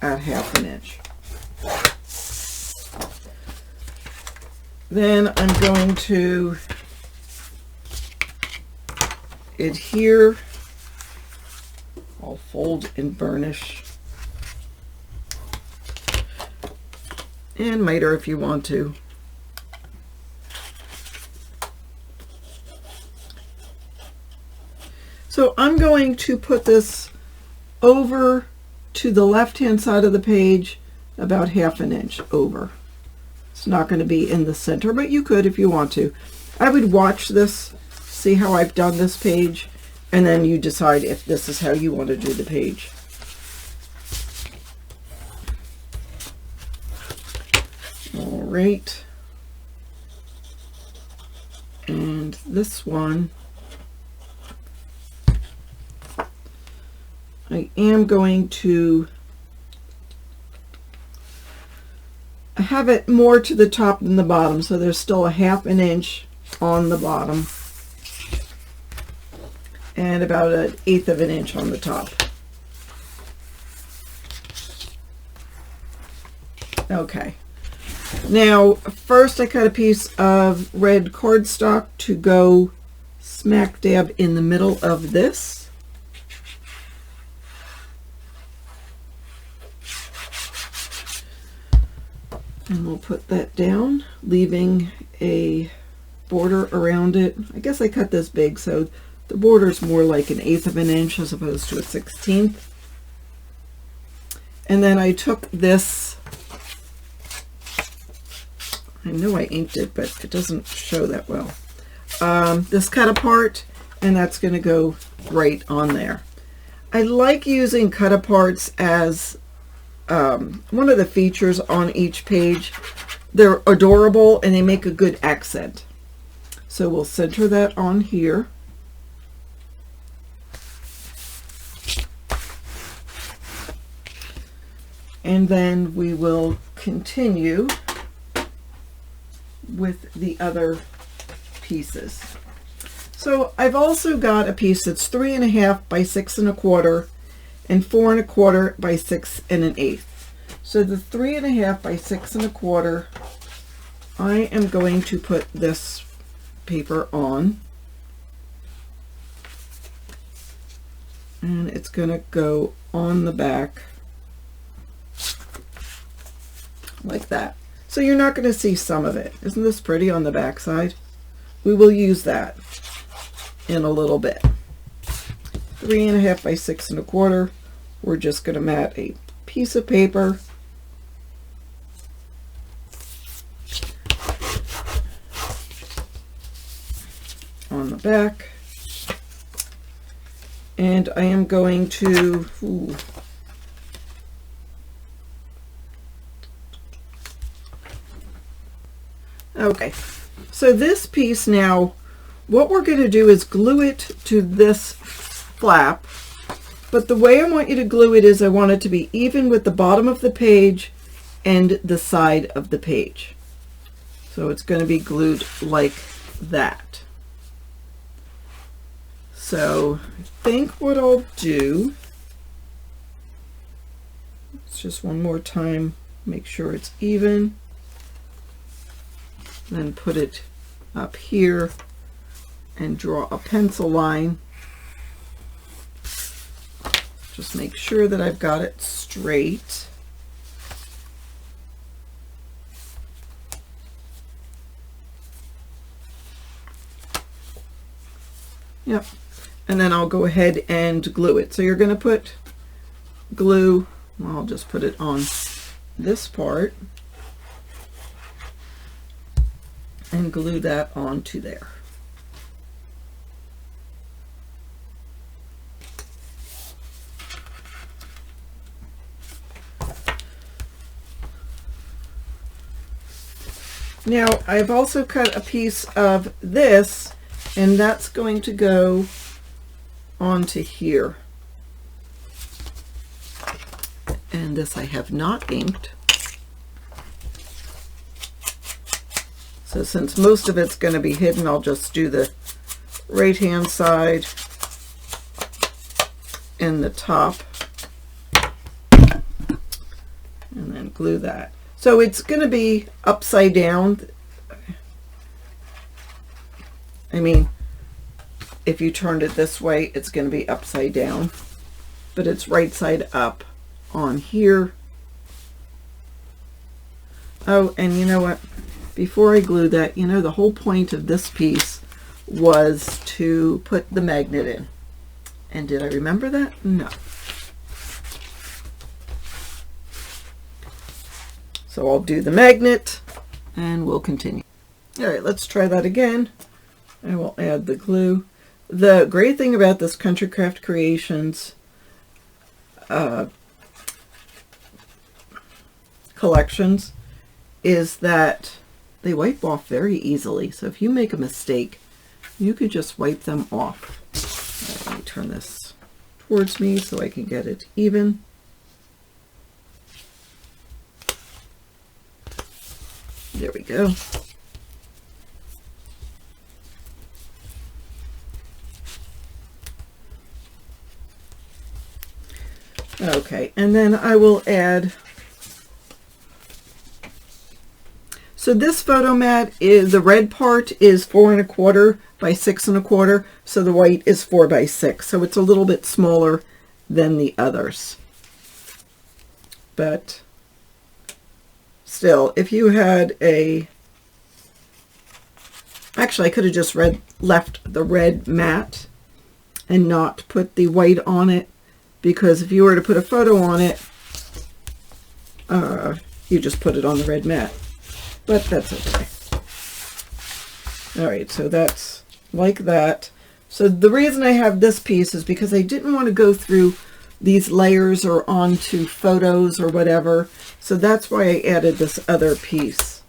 at 1/2 inch. Then I'm going to adhere. I'll fold and burnish, and miter if you want to. So I'm going to put this over to the left hand side of the page about 1/2 inch over. It's not going to be in the center, but you could if you want to. I would watch this, see how I've done this page, and then you decide if this is how you want to do the page. All right. And this one, I am going to have it more to the top than the bottom, so there's still 1/2 inch on the bottom and about 1/8 inch on the top. Okay, now first I cut a piece of red cardstock to go smack dab in the middle of this. And we'll put that down, leaving a border around it. I guess I cut this big, so the border is more like 1/8 inch as opposed to 1/16. And then I took this, I know I inked it, but it doesn't show that well. This cut apart, and that's going to go right on there. I like using cut aparts as one of the features on each page. They're adorable and they make a good accent. So we'll center that on here. And then we will continue with the other pieces. So I've also got a piece that's 3.5 by 6 1/4 and 4 1/4 by 6 1/8. So the 3.5 by 6.25, I am going to put this paper on, and it's going to go on the back like that. So you're not going to see some of it. Isn't this pretty on the back side? We will use that in a little bit. 3.5 by 6.25. We're just going to mat a piece of paper on the back, and I am going to okay, so this piece now, what we're going to do is glue it to this flap, but the way I want you to glue it is I want it to be even with the bottom of the page and the side of the page. So it's going to be glued like that. So I think what I'll do, it's just one more time, make sure it's even, then put it up here and draw a pencil line. Just make sure that I've got it straight. Yep. And then I'll go ahead and glue it. So you're going to put glue, well, I'll just put it on this part and glue that onto there. Now I've also cut a piece of this, and that's going to go onto here. And this I have not inked. So since most of it's going to be hidden, I'll just do the right hand side and the top, and then glue that. So it's going to be upside down. I mean, if you turned it this way, it's going to be upside down, but it's right side up on here. Oh, and you know what? Before I glue that, you know, the whole point of this piece was to put the magnet in. And did I remember that? No. So I'll do the magnet and we'll continue. All right, let's try that again. I will add the glue. The great thing about this Country Craft Creations collections is that they wipe off very easily. So if you make a mistake, you could just wipe them off. Right, let me turn this towards me so I can get it even. There we go. Okay, and then I will add, so this photo mat is, the red part is 4.25 by 6.25, so the white is 4 by 6, so it's a little bit smaller than the others. But still, if you had a, actually I could have just left the red mat and not put the white on it, because if you were to put a photo on it, you just put it on the red mat, but that's okay. All right, so that's like that. So the reason I have this piece is because I didn't want to go through these layers or onto photos or whatever, so that's why I added this other piece.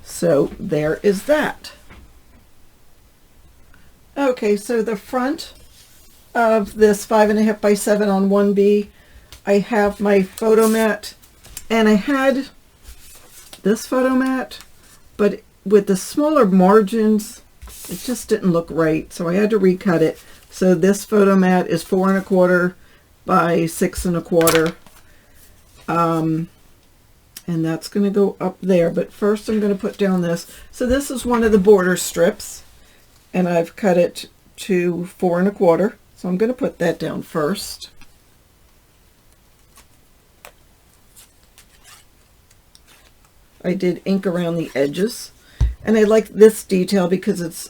So there is that. Okay, so the front of this 5.5 by 7 on 1B, I have my photo mat, and I had this photo mat, but with the smaller margins, it just didn't look right, so I had to recut it. So this photo mat is 4.25 by 6.25, And that's going to go up there. But first I'm going to put down this. So this is one of the border strips, and I've cut it to 4 1/4. So I'm going to put that down first. I did ink around the edges, and I like this detail because it's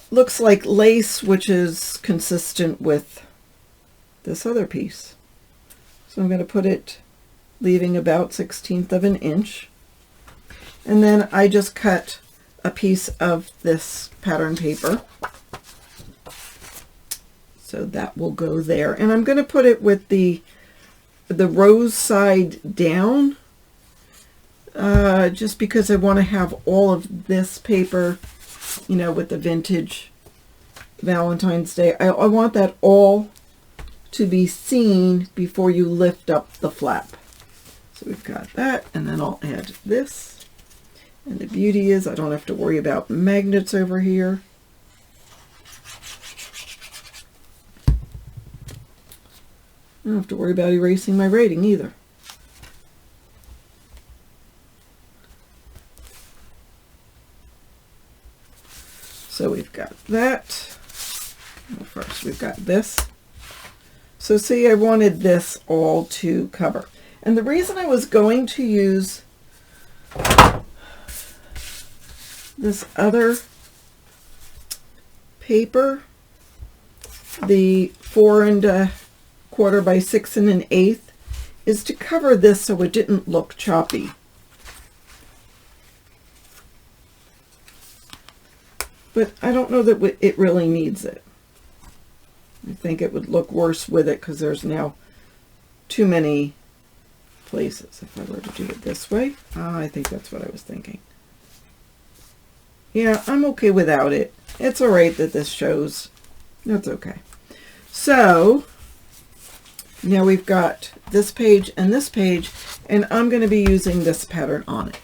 looks like lace, which is consistent with this other piece. So I'm going to put it leaving about 1/16 of an inch, and then I just cut a piece of this pattern paper, so that will go there. And I'm going to put it with the rose side down, just because I want to have all of this paper, you know, with the vintage Valentine's Day. I want that all to be seen before you lift up the flap. So we've got that, and then I'll add this. And the beauty is I don't have to worry about magnets over here. I don't have to worry about erasing my writing either. So we've got that. Well, first we've got this. So see, I wanted this all to cover. And the reason I was going to use this other paper, the 4 1/4 by 6 1/8, is to cover this so it didn't look choppy. But I don't know that it really needs it. I think it would look worse with it because there's now too many places. If I were to do it this way, I think that's what I was thinking. Yeah, I'm okay without it. It's all right that this shows. That's okay. So now we've got this page, and I'm going to be using this pattern on it.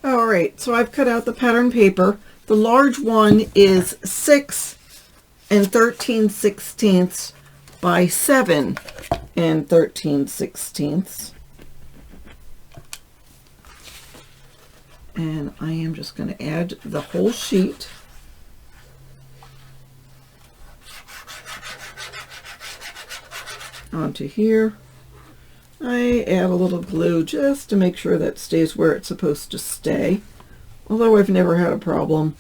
All right, so I've cut out the pattern paper. The large one is 6 13/16 by 7 13/16. And I am just going to add the whole sheet. Onto here. I add a little glue just to make sure that stays where it's supposed to stay. Although I've never had a problem,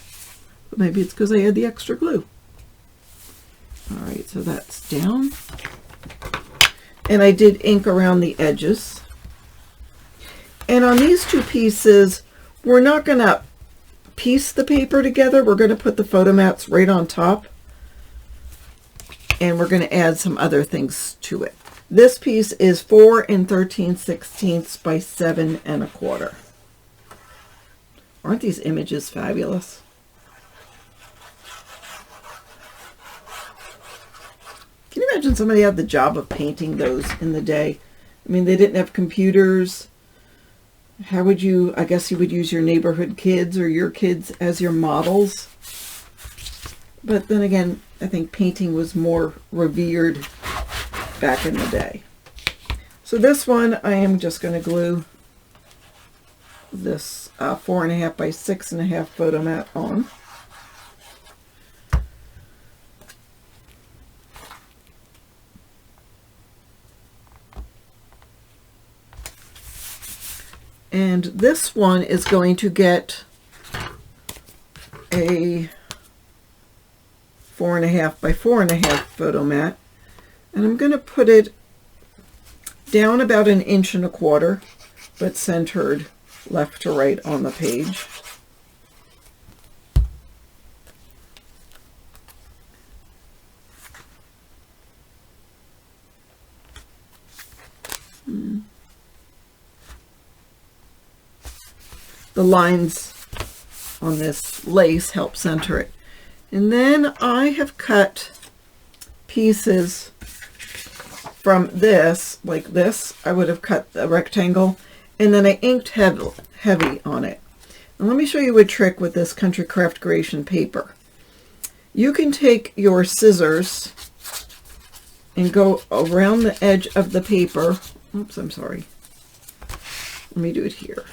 but maybe it's because I had the extra glue. All right, so that's down. And I did ink around the edges. And on these two pieces, we're not going to piece the paper together. We're going to put the photo mats right on top. And we're going to add some other things to it. This piece is 4 13/16 by 7 1/4. Aren't these images fabulous? Can you imagine somebody had the job of painting those in the day? I mean, they didn't have computers. How would you, I guess you would use your neighborhood kids or your kids as your models. But then again, I think painting was more revered back in the day. So this one, I am just going to glue this 4 1/2 by 6 1/2 photo mat on. And this one is going to get a 4 1/2 by 4 1/2 photo mat, and I'm going to put it down about 1 1/4 inches, but centered left to right on the page. The lines on this lace help center it. And then I have cut pieces from this, like this. I would have cut a rectangle, and then I inked heavy on it. And let me show you a trick with this Country Craft Creation paper. You can take your scissors and go around the edge of the paper. Oops, I'm sorry. Let me do it here.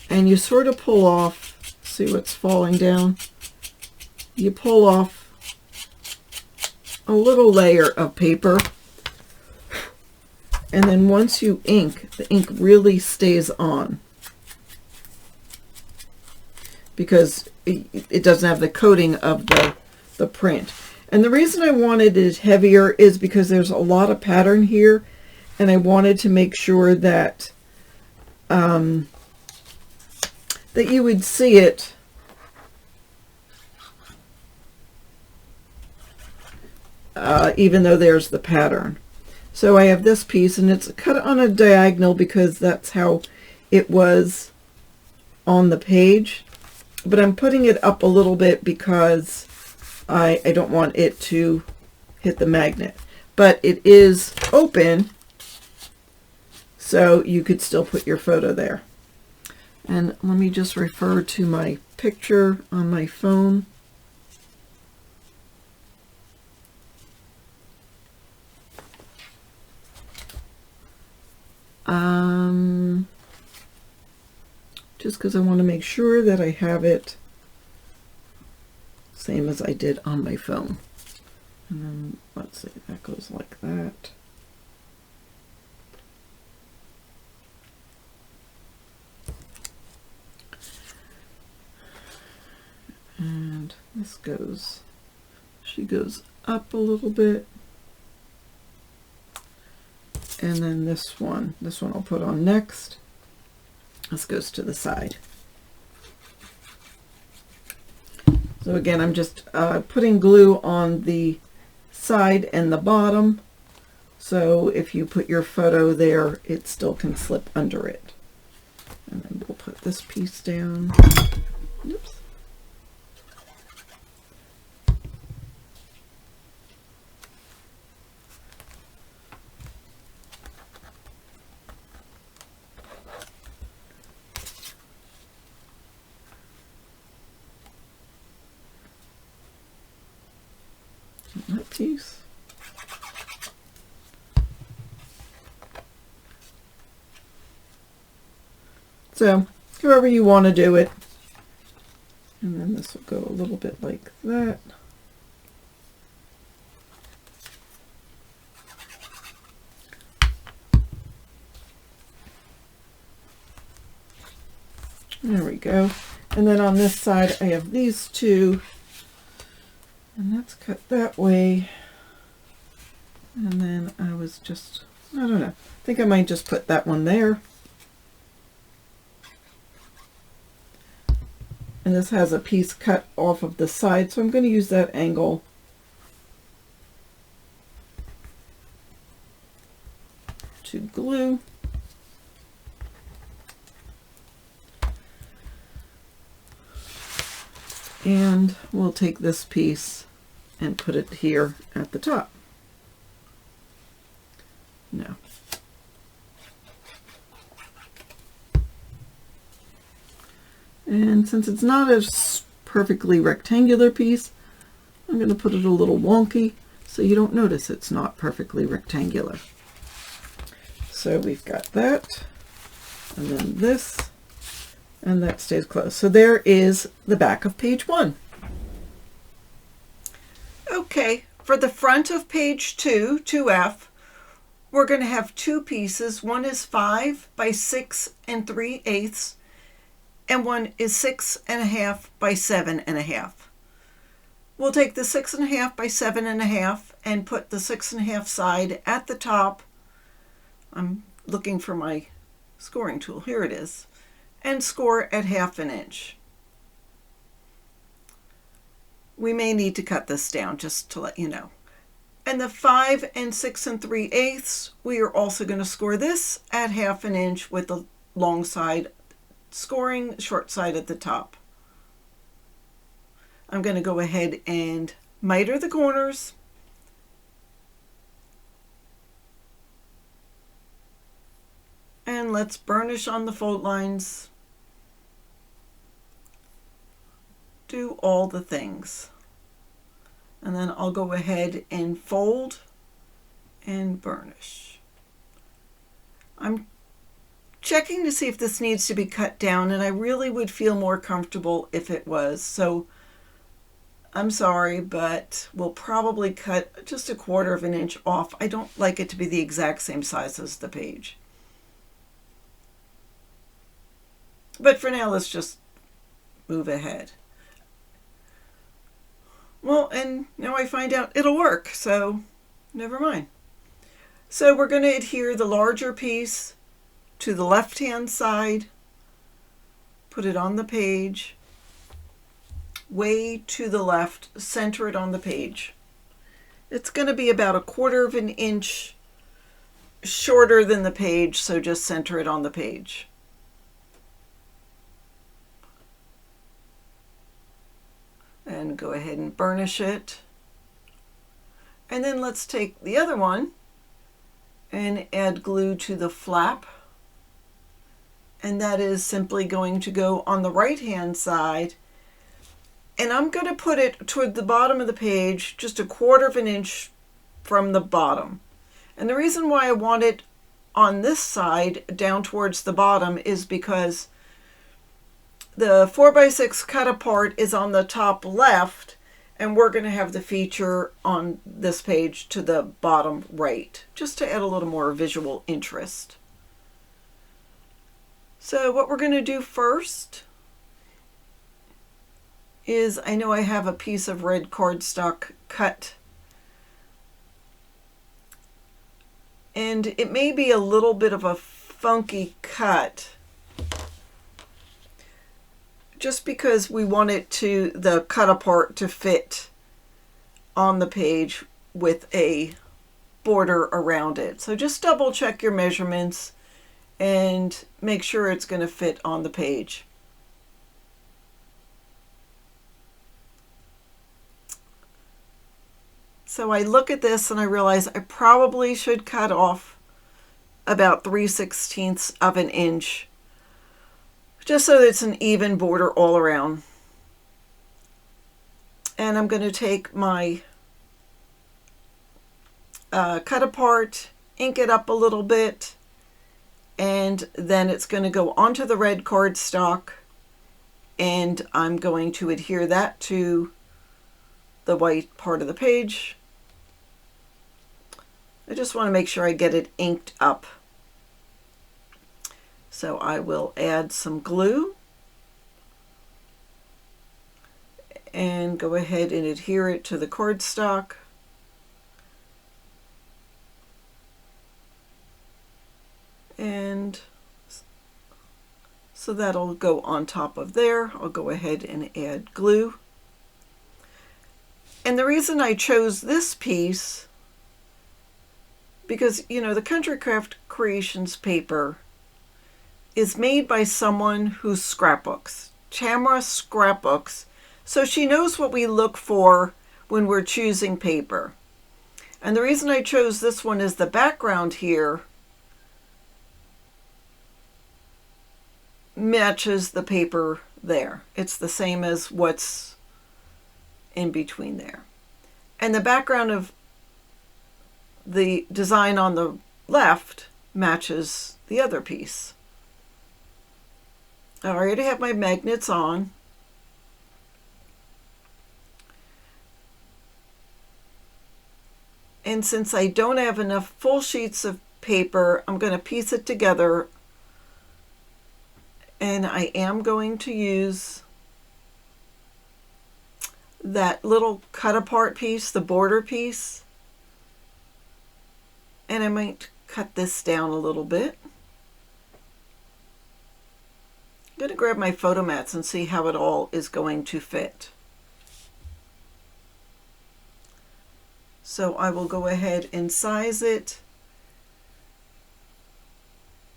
And you sort of pull off, see what's falling down? You pull off a little layer of paper. And then once you ink, the ink really stays on, because it doesn't have the coating of the print. And the reason I wanted it heavier is because there's a lot of pattern here, and I wanted to make sure that that you would see it even though there's the pattern. So I have this piece, and it's cut on a diagonal because that's how it was on the page. But I'm putting it up a little bit because I don't want it to hit the magnet. But it is open, so you could still put your photo there. And let me just refer to my picture on my phone. Just because I want to make sure that I have it same as I did on my phone. And then let's see, that goes like that. And this goes, she goes up a little bit. And then this one I'll put on next. This goes to the side. So again, I'm just putting glue on the side and the bottom. So if you put your photo there, it still can slip under it. And then we'll put this piece down. Oops. That piece. So however you want to do it. And then this will go a little bit like that. There we go. And then on this side I have these two. And that's cut that way. And then I was just, I don't know, I think I might just put that one there. And this has a piece cut off of the side, so I'm going to use that angle to glue. And we'll take this piece and put it here at the top. No. And since it's not a perfectly rectangular piece, I'm going to put it a little wonky so you don't notice it's not perfectly rectangular. So we've got that, and then this, and that stays closed. So there is the back of page 1. Okay, for the front of page 2, 2F, we're going to have two pieces. One is 5 by 6 3/8, and one is 6.5 by 7.5. We'll take the 6.5 by 7.5 and put the 6.5 side at the top. I'm looking for my scoring tool. Here it is. And score at 1/2 inch. We may need to cut this down just to let you know. And the 5 and 6 3/8, we are also going to score this at 1/2 inch with the long side scoring, short side at the top. I'm going to go ahead and miter the corners. And let's burnish on the fold lines. Do all the things. And then I'll go ahead and fold and burnish. I'm checking to see if this needs to be cut down, and I really would feel more comfortable if it was. So I'm sorry, but we'll probably cut just 1/4 of an inch off. I don't like it to be the exact same size as the page. But for now, let's just move ahead. Well, and now I find out it'll work, so never mind. So we're going to adhere the larger piece to the left-hand side, put it on the page, way to the left, center it on the page. It's going to be about 1/4 of an inch shorter than the page, so just center it on the page. And go ahead and burnish it. And then let's take the other one and add glue to the flap. And that is simply going to go on the right hand side. And I'm going to put it toward the bottom of the page, just 1/4 of an inch from the bottom. And the reason why I want it on this side down towards the bottom is because the 4x6 cut apart is on the top left, and we're going to have the feature on this page to the bottom right, just to add a little more visual interest. So what we're going to do first is, I know I have a piece of red cardstock cut, and it may be a little bit of a funky cut, just because we want it to, the cut apart to fit on the page with a border around it. So just double check your measurements and make sure it's going to fit on the page. So I look at this and I realize I probably should cut off about 3/16 of an inch, just so that it's an even border all around. And I'm going to take my cut apart, ink it up a little bit, and then it's going to go onto the red cardstock, and I'm going to adhere that to the white part of the page. I just want to make sure I get it inked up. So I will add some glue and go ahead and adhere it to the cardstock. And so that'll go on top of there. I'll go ahead and add glue. And the reason I chose this piece, because, you know, the Country Craft Creations paper is made by someone who scrapbooks. Tamara scrapbooks, so she knows what we look for when we're choosing paper. And the reason I chose this one is the background here matches the paper there. It's the same as what's in between there. And the background of the design on the left matches the other piece. I already have my magnets on. And since I don't have enough full sheets of paper, I'm going to piece it together. And I am going to use that little cut apart piece, the border piece. And I might cut this down a little bit. I'm going to grab my photo mats and see how it all is going to fit. So I will go ahead and size it.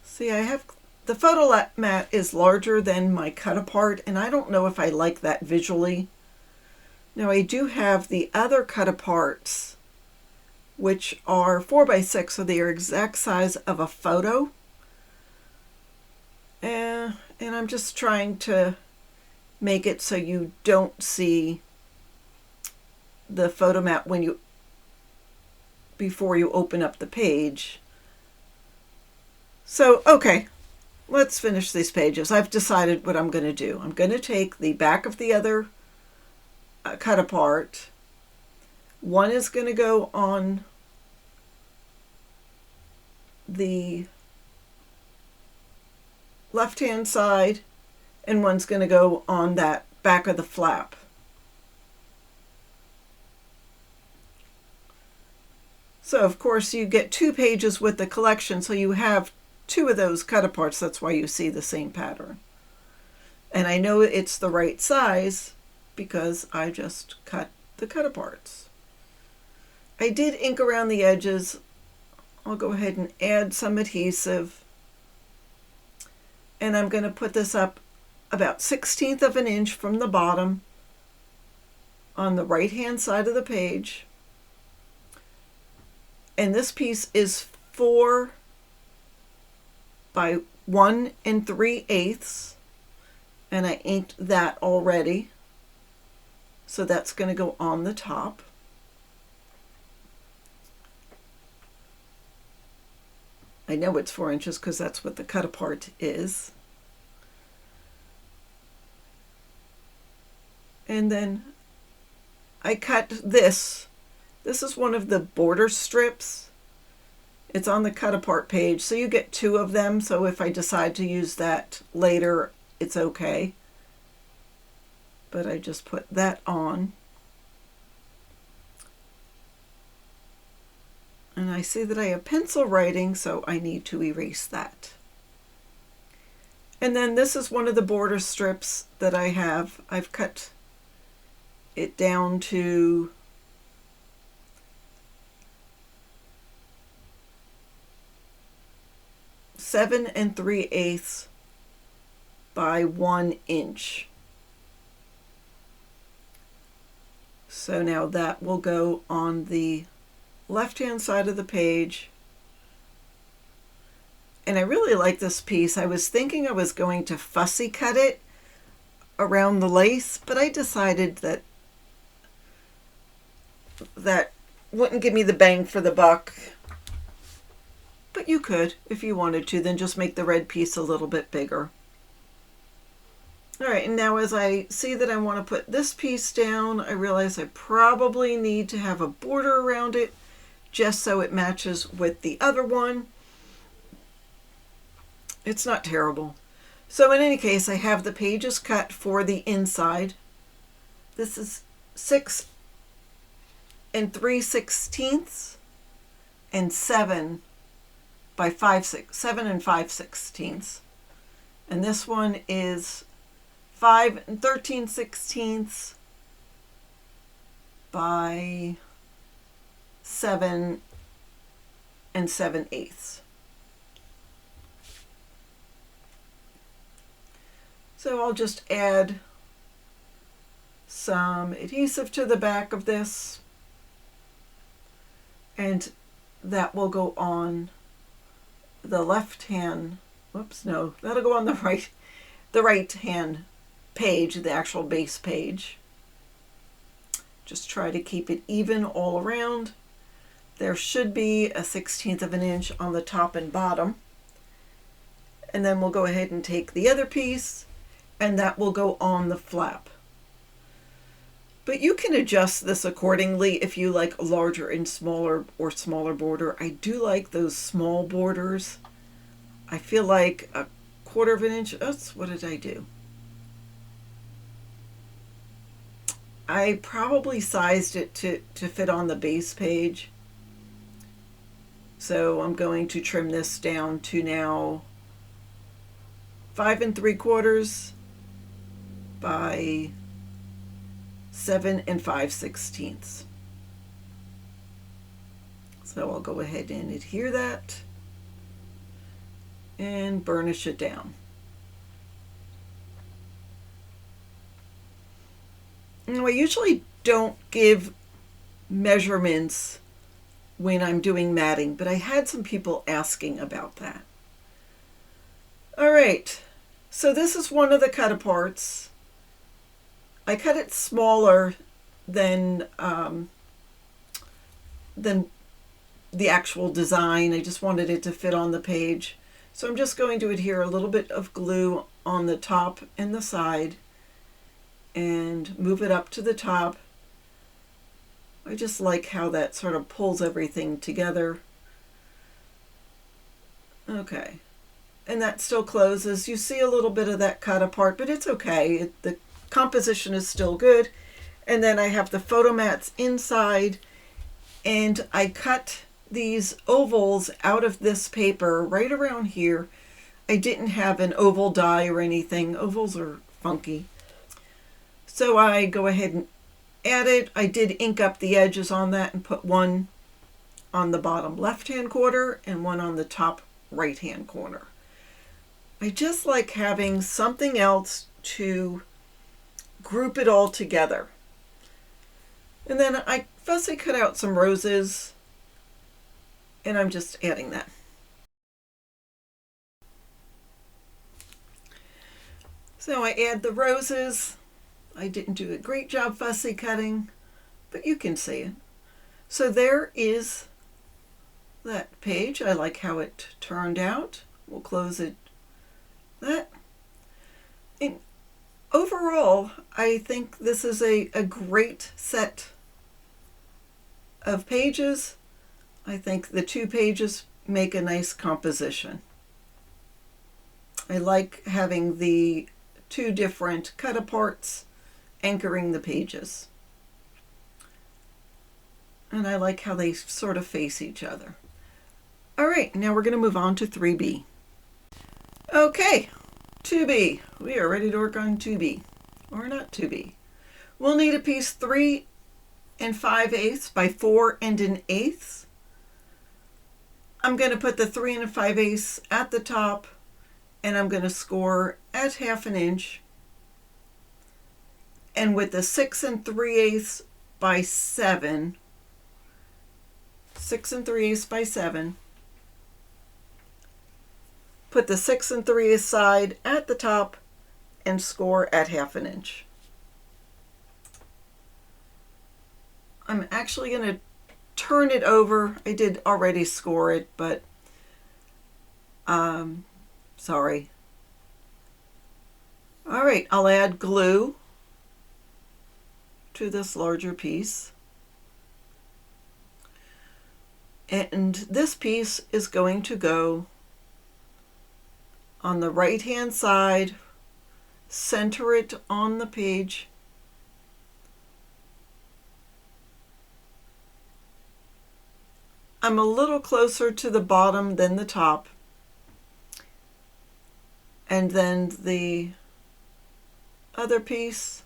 See, I have the photo mat is larger than my cut apart, and I don't know if I like that visually. Now I do have the other cut aparts, which are 4x6, so they are exact size of a photo. And I'm just trying to make it so you don't see the photo mat before you open up the page. So, okay, let's finish these pages. I've decided what I'm going to do. I'm going to take the back of the other cut apart. One is going to go on the left-hand side, and one's going to go on that back of the flap. So of course you get 2 pages with the collection, so you have 2 of those cut aparts. That's why you see the same pattern. And I know it's the right size because I just cut the cut aparts. I did ink around the edges. I'll go ahead and add some adhesive. And I'm going to put this up about 1/16 of an inch from the bottom on the right hand side of the page. And this piece is 4 by 1 3/8, and I inked that already, so that's going to go on the top. I know it's 4 inches because that's what the cut apart is. And then I cut this. This is one of the border strips. It's on the cut apart page, so you get 2 of them. So if I decide to use that later, it's okay. But I just put that on. And I see that I have pencil writing, so I need to erase that. And then this is one of the border strips that I have. I've cut it down to 7 3/8 by 1 inch. So now that will go on the left-hand side of the page. And I really like this piece. I was thinking I was going to fussy cut it around the lace, but I decided that wouldn't give me the bang for the buck. But you could, if you wanted to, then just make the red piece a little bit bigger. All right, and now as I see that I want to put this piece down, I realize I probably need to have a border around it just so it matches with the other one. It's not terrible. So in any case, I have the pages cut for the inside. This is 6 3/16 and 7 by 7 5/16. And this one is 5 13/16 by 7 7/8. So I'll just add some adhesive to the back of this, and that will go on the left hand, whoops, no, that'll go on the right hand page, the actual base page. Just try to keep it even all around. There should be a 1/16 of an inch on the top and bottom. And then we'll go ahead and take the other piece, and that will go on the flap. But you can adjust this accordingly if you like a larger and smaller or smaller border. I do like those small borders. I feel like a 1/4 of an inch. What did I do? I probably sized it to fit on the base page. So I'm going to trim this down to now 5 3/4 by 7 5/16. So I'll go ahead and adhere that and burnish it down. Now, I usually don't give measurements when I'm doing matting, but I had some people asking about that. All right, so this is one of the cut aparts. I cut it smaller than the actual design. I just wanted it to fit on the page. So I'm just going to adhere a little bit of glue on the top and the side and move it up to the top. I just like how that sort of pulls everything together. Okay, and that still closes. You see a little bit of that cut apart, but it's okay. The composition is still good. And then I have the photo mats inside, and I cut these ovals out of this paper right around here. I didn't have an oval die or anything. Ovals are funky. So I go ahead and add it. I did ink up the edges on that and put one on the bottom left-hand corner and one on the top right-hand corner. I just like having something else to group it all together. And then I fussy cut out some roses, and I'm just adding that. So I add the roses. I didn't do a great job fussy cutting, but you can see it. So there is that page. I like how it turned out. We'll close it. That. And overall, I think this is a great set of pages. I think the 2 pages make a nice composition. I like having the 2 different cut aparts anchoring the pages. And I like how they sort of face each other. All right, now we're going to move on to 3B. Okay, 2B. We are ready to work on 2B, or not 2B. We'll need a piece 3 5/8 by 4 1/8. I'm going to put the 3 5/8 at the top, and I'm going to score at 1/2 inch. And with the 6 3/8 by 7, 6 3/8 by 7, put the 6 3/8 side at the top and score at 1/2 inch. I'm actually going to turn it over. I did already score it, but sorry. All right, I'll add glue to this larger piece. And this piece is going to go on the right-hand side, center it on the page, I'm a little closer to the bottom than the top, and then the other piece,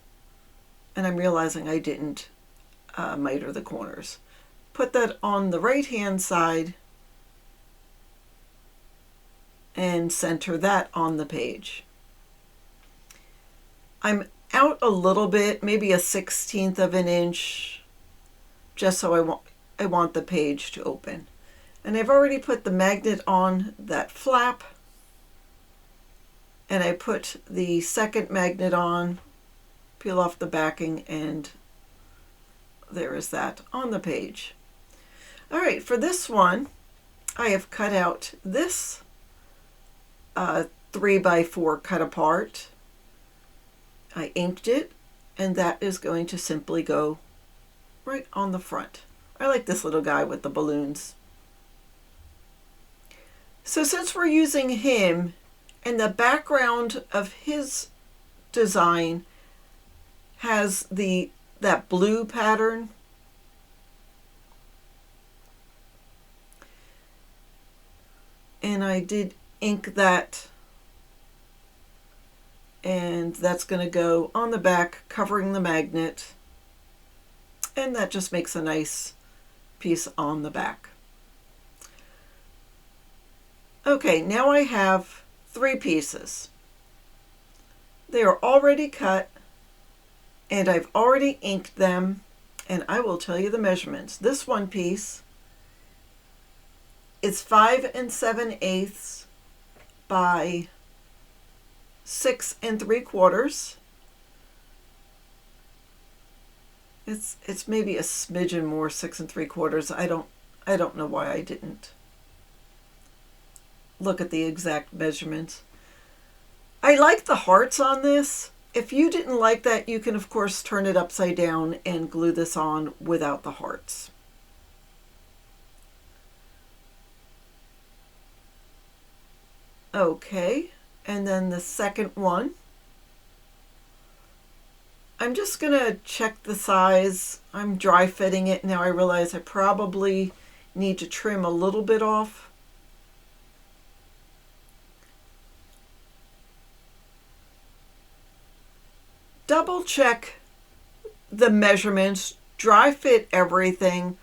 and I'm realizing I didn't miter the corners. Put that on the right-hand side and center that on the page. I'm out a little bit, maybe a 1/16 of an inch, just so I want the page to open. And I've already put the magnet on that flap, and I put the second magnet on, peel off the backing, and there is that on the page. All right, for this one, I have cut out this 3x4 cut apart. I inked it, and that is going to simply go right on the front. I like this little guy with the balloons. So since we're using him, and the background of his design has that blue pattern, and I did ink that, and that's going to go on the back covering the magnet, and that just makes a nice piece on the back. Okay, now I have 3 pieces. They are already cut, and I've already inked them, and I will tell you the measurements. This one piece is 5 7/8 by 6 3/4. It's maybe a smidgen more, 6 3/4. I don't know why I didn't look at the exact measurements. I like the hearts on this. If you didn't like that, you can of course turn it upside down and glue this on without the hearts. Okay, and then the second one, I'm just gonna check the size. I'm dry fitting it. Now I realize I probably need to trim a little bit off. Double check the measurements, dry fit everything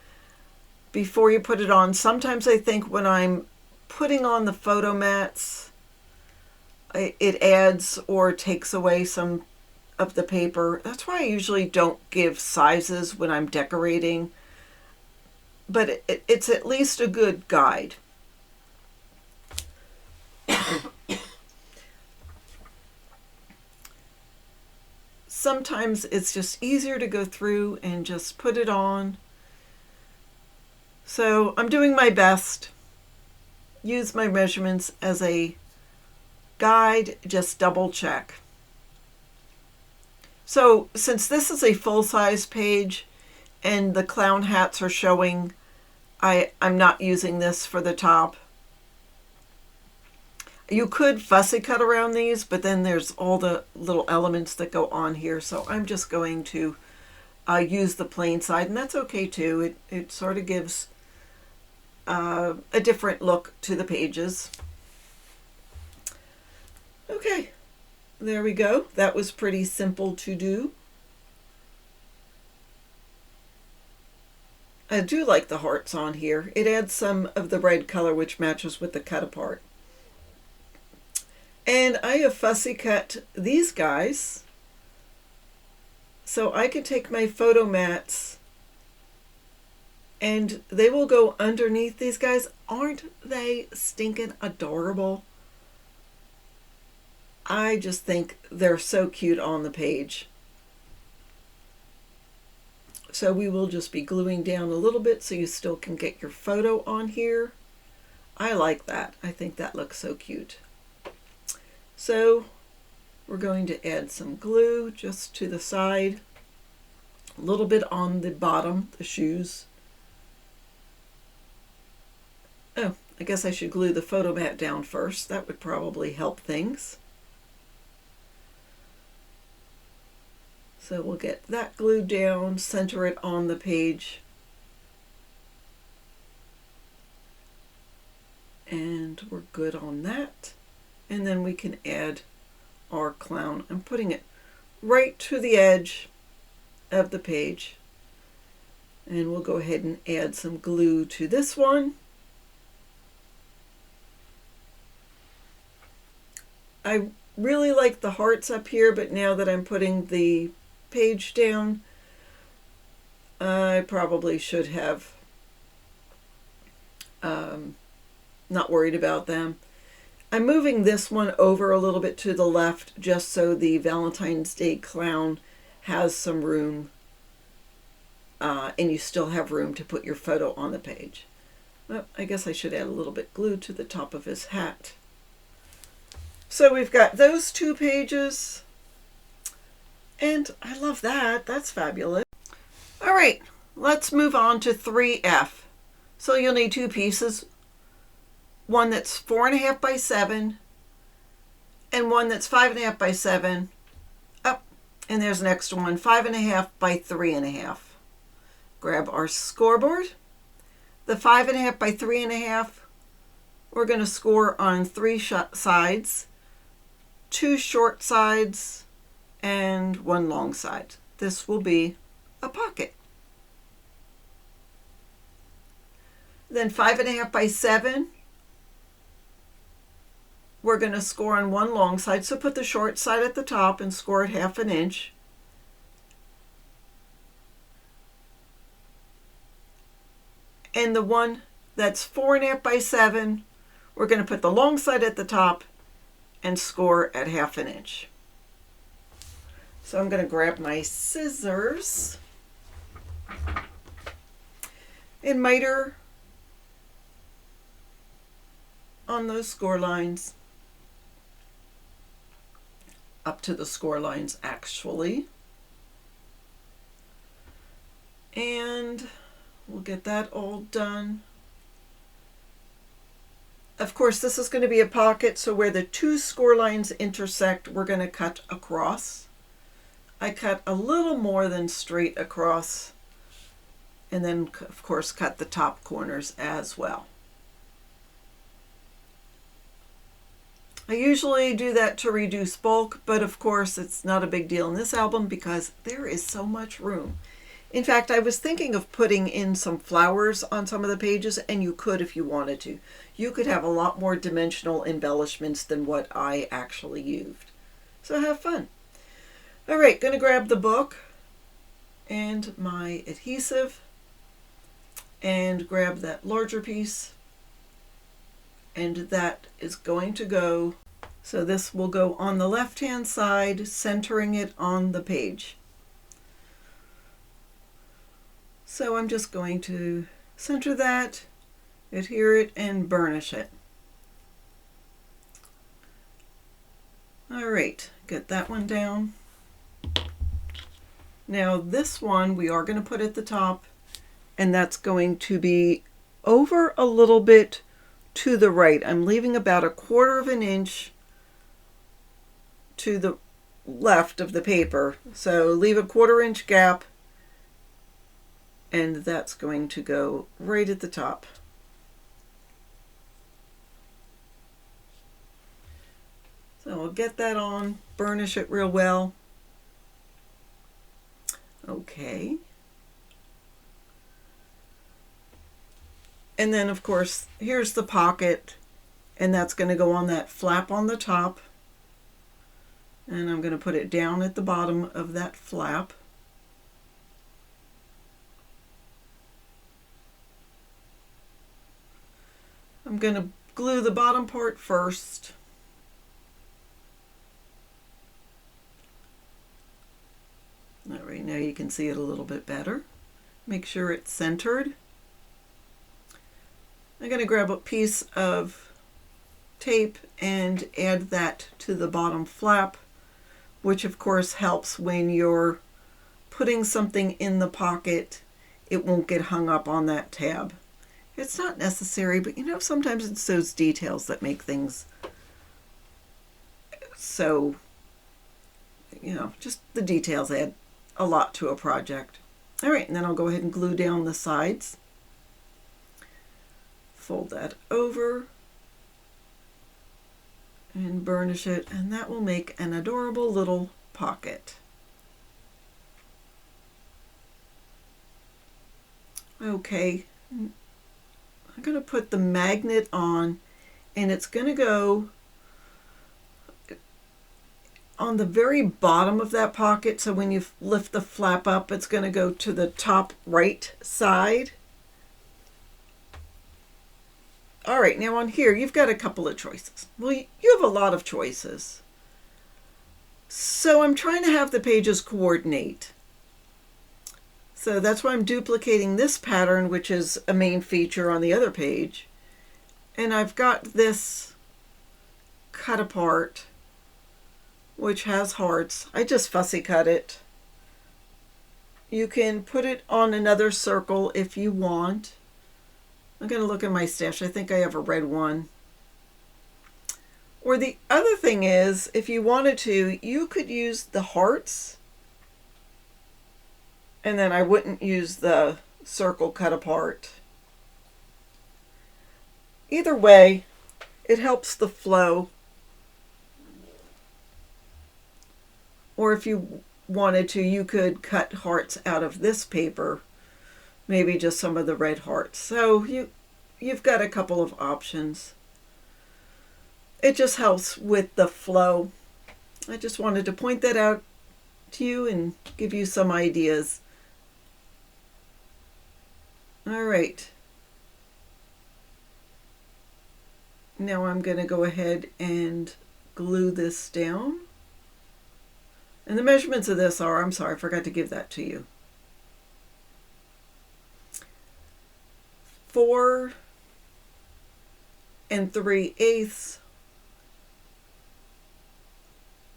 before you put it on. Sometimes I think when I'm putting on the photo mats, it adds or takes away some of the paper. That's why I usually don't give sizes when I'm decorating, but it's at least a good guide. Sometimes it's just easier to go through and just put it on. So I'm doing my best. Use my measurements as a guide, just double check. So since this is a full-size page and the clown hats are showing, I'm not using this for the top. You could fussy cut around these, but then there's all the little elements that go on here. So I'm just going to use the plain side, and that's okay too. It sort of gives a different look to the pages. Okay, there we go. That was pretty simple to do. I do like the hearts on here. It adds some of the red color, which matches with the cut apart. And I have fussy cut these guys so I can take my photo mats and they will go underneath these guys. Aren't they stinking adorable? I just think they're so cute on the page. So we will just be gluing down a little bit so you still can get your photo on here. I like that. I think that looks so cute. So we're going to add some glue just to the side, a little bit on the bottom, the shoes. Oh, I guess I should glue the photo mat down first. That would probably help things. So we'll get that glued down, center it on the page. And we're good on that. And then we can add our clown. I'm putting it right to the edge of the page. And we'll go ahead and add some glue to this one. I really like the hearts up here, but now that I'm putting the page down, I probably should have not worried about them. I'm moving this one over a little bit to the left just so the Valentine's Day clown has some room and you still have room to put your photo on the page. Well, I guess I should add a little bit glue to the top of his hat. So we've got those two pages and I love that. That's fabulous. All right, let's move on to 3F. So you'll need two pieces. One that's 4.5 by 7 and one that's 5.5 by 7. Up, and there's an extra one, 5.5 by 3.5. Grab our scoreboard. The 5.5 by 3.5, we're going to score on 3 sides, 2 short sides, and 1 long side. This will be a pocket. Then 5.5 by 7. We're going to score on 1 long side, so put the short side at the top and score it 1/2 inch. And the one that's 4.5 by 7, we're going to put the long side at the top and score at 1/2 inch. So I'm going to grab my scissors And miter on those score lines, up to the score lines actually. And we'll get that all done. Of course, this is going to be a pocket, so where the two score lines intersect, we're going to cut across. I cut a little more than straight across, and then of course cut the top corners as well. I usually do that to reduce bulk, but of course it's not a big deal in this album because there is so much room. In fact, I was thinking of putting in some flowers on some of the pages, and you could if you wanted to. You could have a lot more dimensional embellishments than what I actually used. So have fun. All right, going to grab the book and my adhesive and grab that larger piece, and that is going to go, so this will go on the left hand side, centering it on the page. So I'm just going to center that, adhere it, and burnish it. All right, get that one down. Now this one we are going to put at the top, and that's going to be over a little bit to the right. I'm leaving about 1/4 of an inch to the left of the paper. So leave a 1/4 inch gap, and that's going to go right at the top. So I'll get that on, burnish it real well. Okay. And then of course, here's the pocket, and that's going to go on that flap on the top. And I'm going to put it down at the bottom of that flap. I'm going to glue the bottom part first. All right, now you can see it a little bit better. Make sure it's centered. I'm going to grab a piece of tape and add that to the bottom flap, which of course helps when you're putting something in the pocket. It won't get hung up on that tab. It's not necessary, but you know, sometimes it's those details that make things so, you know, just the details add a lot to a project. All right, and then I'll go ahead and glue down the sides. Fold that over and burnish it, and that will make an adorable little pocket. Okay, I'm going to put the magnet on, and it's going to go on the very bottom of that pocket. So when you lift the flap up, it's going to go to the top right side. All right, now on here, you've got a couple of choices. Well, you have a lot of choices. So I'm trying to have the pages coordinate. So that's why I'm duplicating this pattern, which is a main feature on the other page. And I've got this cut apart, which has hearts. I just fussy cut it. You can put it on another circle if you want. I'm going to look in my stash. I think I have a red one. Or the other thing is, if you wanted to, you could use the hearts, and then I wouldn't use the circle cut apart. Either way, it helps the flow. Or if you wanted to, you could cut hearts out of this paper, maybe just some of the red hearts. So you've got a couple of options. It just helps with the flow. I just wanted to point that out to you and give you some ideas. All right. Now I'm going to go ahead and glue this down. And the measurements of this are, I'm sorry, I forgot to give that to you. 4 3/8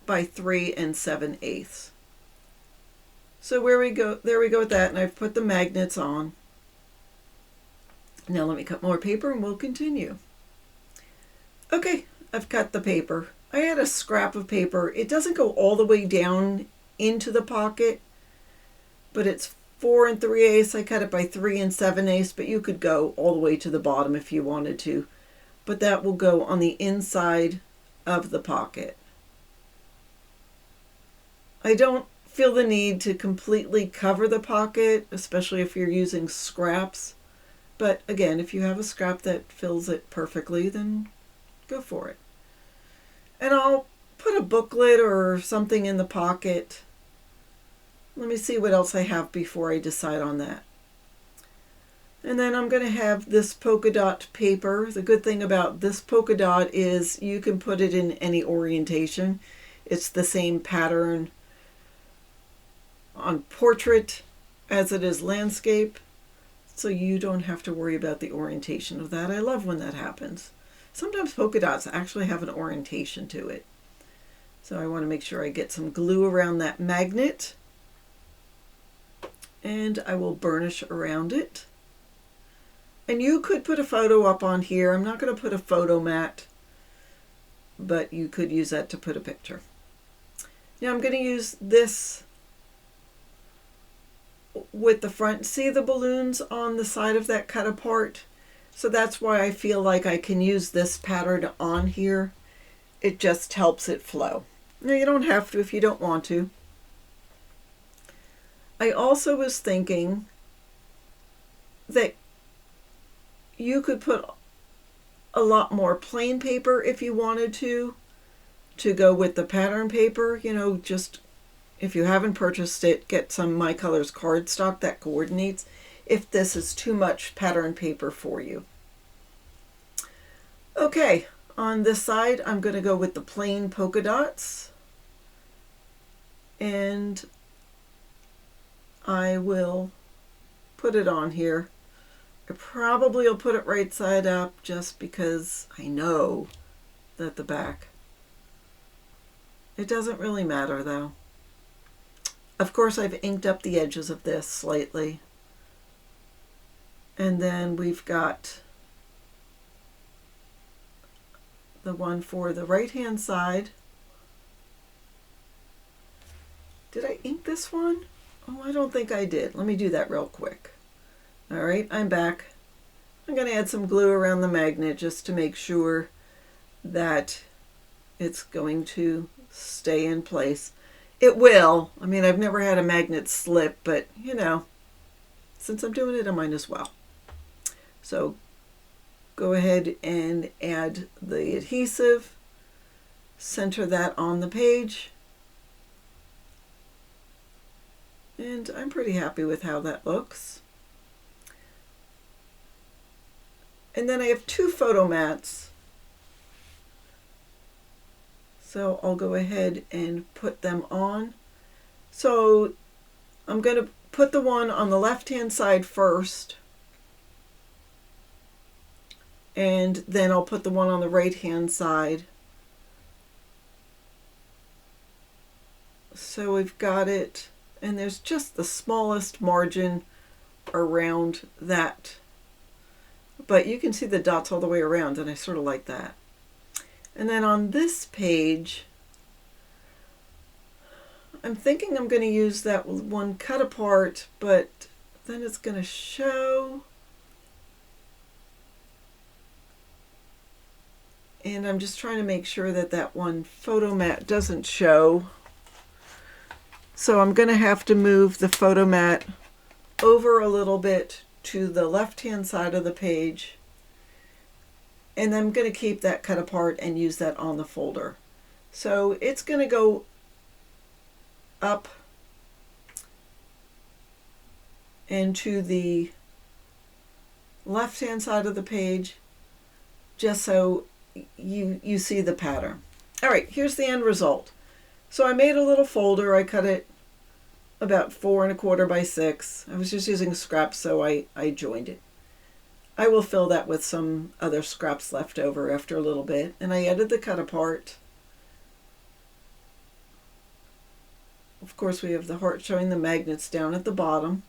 by 3 7/8. So there we go with that, and I've put the magnets on. Now let me cut more paper and we'll continue. Okay, I've cut the paper. I had a scrap of paper. It doesn't go all the way down into the pocket, but it's 4 3/8. I cut it by 3 7/8, but you could go all the way to the bottom if you wanted to. But that will go on the inside of the pocket. I don't feel the need to completely cover the pocket, especially if you're using scraps. But again, if you have a scrap that fills it perfectly, then go for it. And I'll put a booklet or something in the pocket. Let me see what else I have before I decide on that. And then I'm going to have this polka dot paper. The good thing about this polka dot is you can put it in any orientation. It's the same pattern on portrait as it is landscape, so you don't have to worry about the orientation of that. I love when that happens. Sometimes polka dots actually have an orientation to it. So I want to make sure I get some glue around that magnet, and I will burnish around it. And you could put a photo up on here. I'm not going to put a photo mat, but you could use that to put a picture. Now I'm going to use this with the front. See the balloons on the side of that cut apart? So that's why I feel like I can use this pattern on here. It just helps it flow. Now you don't have to if you don't want to. I also was thinking that you could put a lot more plain paper if you wanted to go with the pattern paper. You know, just if you haven't purchased it, get some My Colors cardstock that coordinates if this is too much pattern paper for you. Okay, on this side I'm going to go with the plain polka dots, and I will put it on here. I probably will put it right side up just because I know that the back. It doesn't really matter though. Of course, I've inked up the edges of this slightly. And then we've got the one for the right-hand side. Did I ink this one? Oh, I don't think I did. Let me do that real quick. All right, I'm back. I'm going to add some glue around the magnet just to make sure that it's going to stay in place. It will. I mean, I've never had a magnet slip, but you know, since I'm doing it, I might as well. So go ahead and add the adhesive, center that on the page, and I'm pretty happy with how that looks. And then I have 2 photo mats, so I'll go ahead and put them on. So I'm going to put the one on the left-hand side first, and then I'll put the one on the right-hand side. So we've got it, and there's just the smallest margin around that. But you can see the dots all the way around, and I sort of like that. And then on this page, I'm thinking I'm going to use that one cut apart, but then it's going to show. And I'm just trying to make sure that that one photo mat doesn't show. So I'm going to have to move the photo mat over a little bit to the left-hand side of the page. And I'm going to keep that cut apart and use that on the folder. So it's going to go up into the left-hand side of the page, just so you see the pattern. All right, here's the end result. So I made a little folder. I cut it about 4 1/4 by 6. I was just using scraps, so I joined it. I will fill that with some other scraps left over after a little bit. And I added the cut apart. Of course, we have the heart showing the magnets down at the bottom.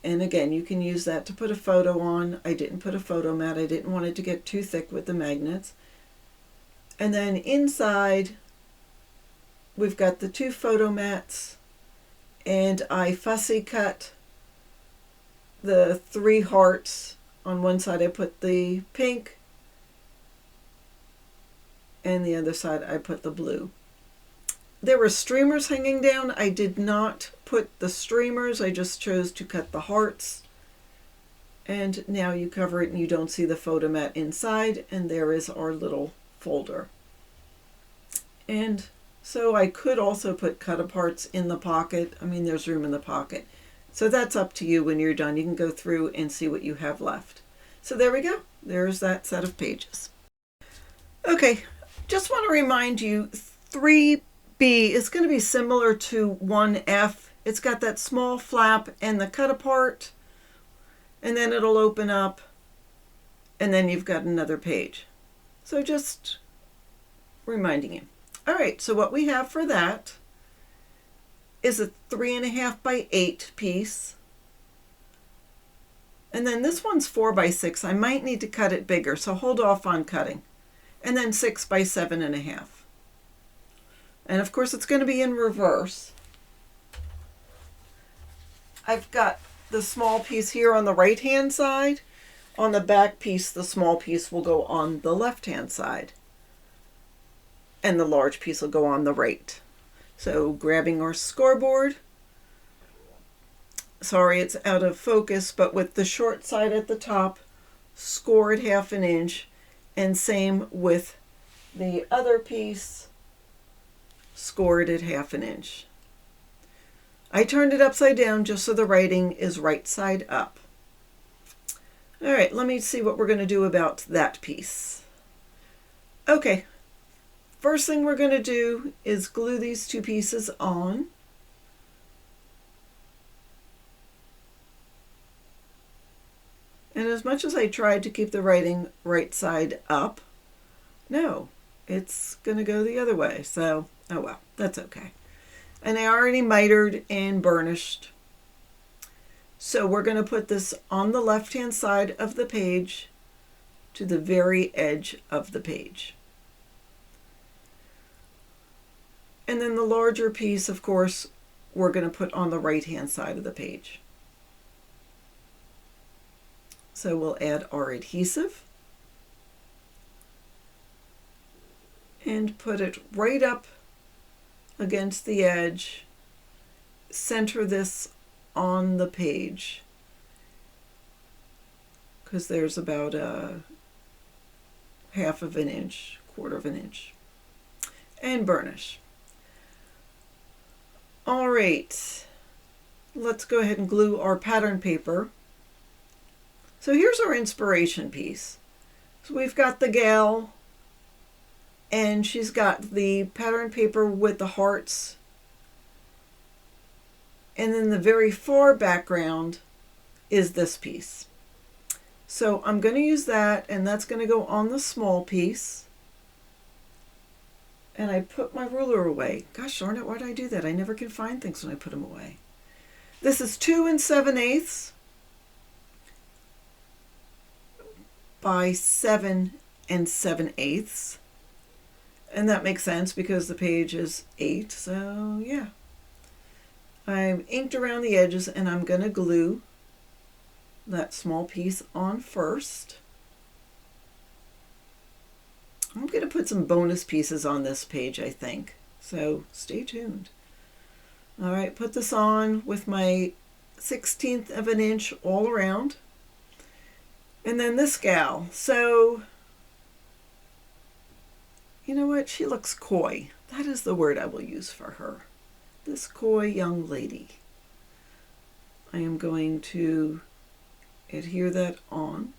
And again, you can use that to put a photo on. I didn't put a photo mat. I didn't want it to get too thick with the magnets. And then inside, we've got the 2 photo mats. And I fussy cut the 3 hearts. On one side, I put the pink. And the other side, I put the blue. There were streamers hanging down. I did not put the streamers. I just chose to cut the hearts. And now you cover it and you don't see the photo mat inside. And there is our little folder. And so I could also put cut aparts in the pocket. I mean, there's room in the pocket. So that's up to you when you're done. You can go through and see what you have left. So there we go. There's that set of pages. Okay, just want to remind you, 3B is going to be similar to 1F. It's got that small flap and the cut apart, and then it'll open up, and then you've got another page. So just reminding you. All right, so what we have for that is a 3.5 by 8 piece. And then this one's 4 by 6. I might need to cut it bigger, so hold off on cutting. And then 6 by 7.5. And of course it's going to be in reverse. I've got the small piece here on the right hand side. On the back piece, the small piece will go on the left hand side. And the large piece will go on the right. So grabbing our scoreboard. Sorry, it's out of focus, but with the short side at the top, score at 1/2 inch. And same with the other piece, score it at 1/2 inch. I turned it upside down just so the writing is right side up. All right, let me see what we're going to do about that piece. Okay, first thing we're going to do is glue these 2 pieces on. And as much as I tried to keep the writing right side up, no, it's going to go the other way. So, oh well, that's okay. And I already mitered and burnished. So we're going to put this on the left-hand side of the page to the very edge of the page. And then the larger piece, of course, we're going to put on the right-hand side of the page. So we'll add our adhesive and put it right up against the edge. Center this on the page because there's about a 1/2 inch, 1/4 inch, and burnish. All right, let's go ahead and glue our pattern paper. So here's our inspiration piece. So we've got the gal, and she's got the pattern paper with the hearts. And then the very far background is this piece. So I'm going to use that, and that's going to go on the small piece. And I put my ruler away. Gosh darn it, why did I do that? I never can find things when I put them away. This is 2 7/8 by 7 7/8. And that makes sense because the page is 8, so yeah. I've inked around the edges, and I'm going to glue that small piece on first. I'm going to put some bonus pieces on this page, I think, so stay tuned. All right, put this on with my 1/16 of an inch all around. And then this gal, so you know what, she looks coy. That is the word I will use for her. This coy young lady. I am going to adhere that on.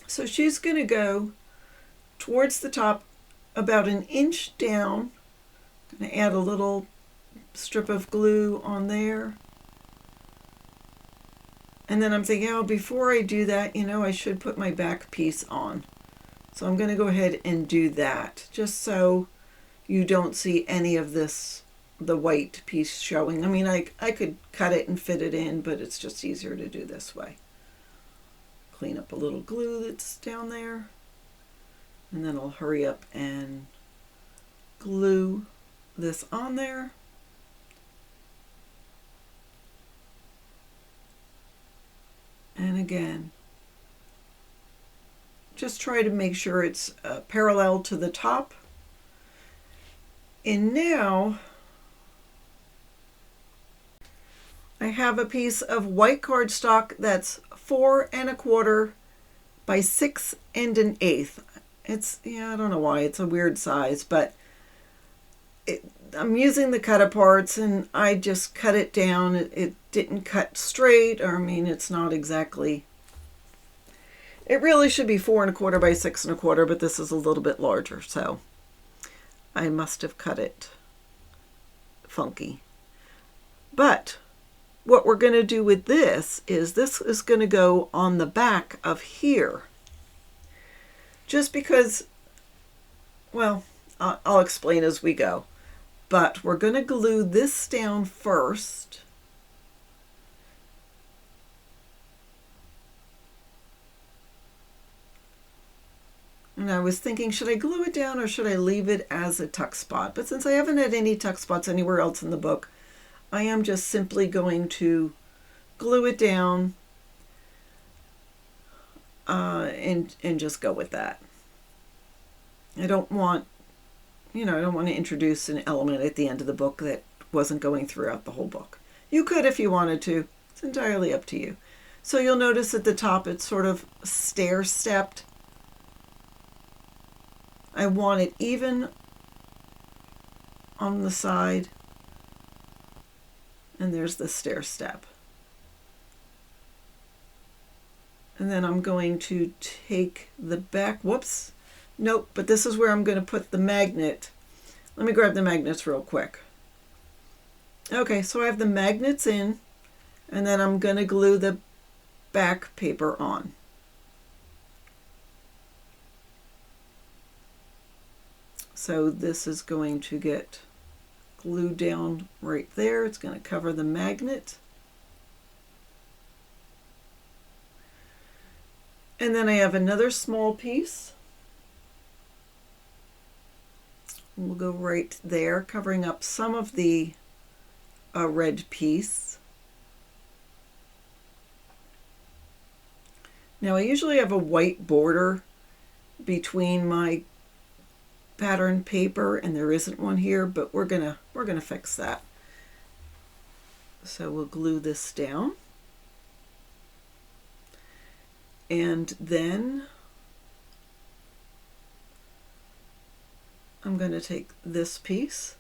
So she's going to go towards the top about 1 inch down. I'm going to add a little strip of glue on there. And then I'm thinking, oh, before I do that, you know, I should put my back piece on. So I'm going to go ahead and do that, just so you don't see any of this, the white piece showing. I mean, I could cut it and fit it in, but it's just easier to do this way. Clean up a little glue that's down there. And then I'll hurry up and glue this on there. And again, just try to make sure it's parallel to the top. And now I have a piece of white cardstock that's 4 1/4 by 6 1/8. It's, yeah, I don't know why, it's a weird size, but I'm using the cut aparts and I just cut it down. It didn't cut straight, or I mean, it's not exactly, it really should be 4 1/4 by 6 1/4, but this is a little bit larger, so I must have cut it funky. But what we're going to do with this is going to go on the back of here. Just because, well, I'll explain as we go. But we're going to glue this down first. And I was thinking, should I glue it down or should I leave it as a tuck spot? But since I haven't had any tuck spots anywhere else in the book, I am just simply going to glue it down and just go with that. I don't want, you know, I don't want to introduce an element at the end of the book that wasn't going throughout the whole book. You could if you wanted to. It's entirely up to you. So you'll notice at the top it's sort of stair-stepped. I want it even on the side. And there's the stair step. And then I'm going to take the back, whoops, nope, but this is where I'm going to put the magnet. Let me grab the magnets real quick. Okay, so I have the magnets in, and then I'm going to glue the back paper on. So this is going to get glued down right there. It's going to cover the magnet. And then I have another small piece. We'll go right there, covering up some of the red piece. Now I usually have a white border between my pattern paper, and there isn't one here, but we're gonna fix that. So we'll glue this down, and then I'm going to take this piece.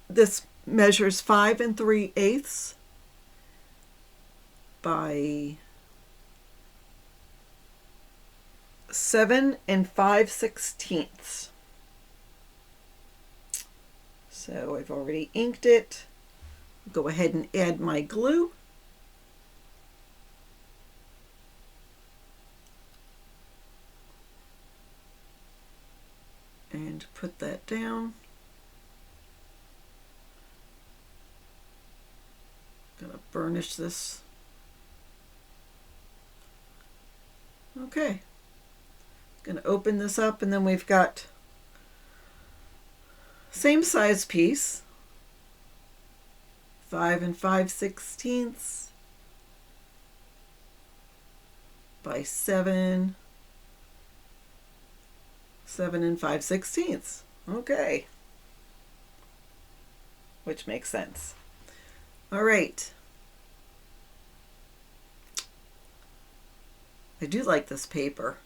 This measures 5 3/8 by 7 5/16. So I've already inked it. Go ahead and add my glue. And put that down. Gonna burnish this. Okay. Gonna open this up, and then we've got same size piece, 5 5/16 by 7 5/16. Okay, which makes sense. All right. I do like this paper.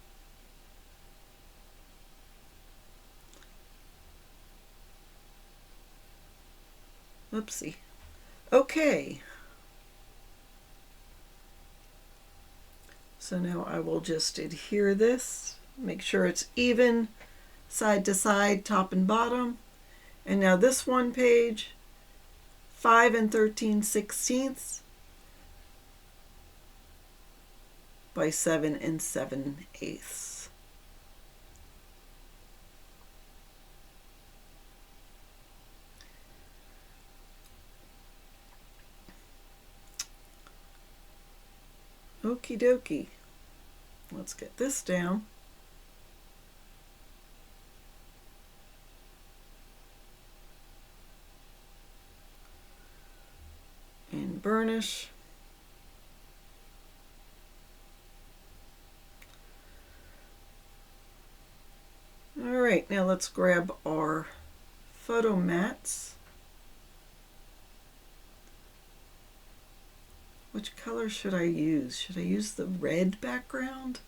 Oopsie. Okay. So now I will just adhere this, make sure it's even side to side, top and bottom, And now this one page, 5 13/16 by 7 7/8. Okie dokie. Let's get this down. And burnish. All right, now let's grab our photo mats. Which color should I use? Should I use the red background?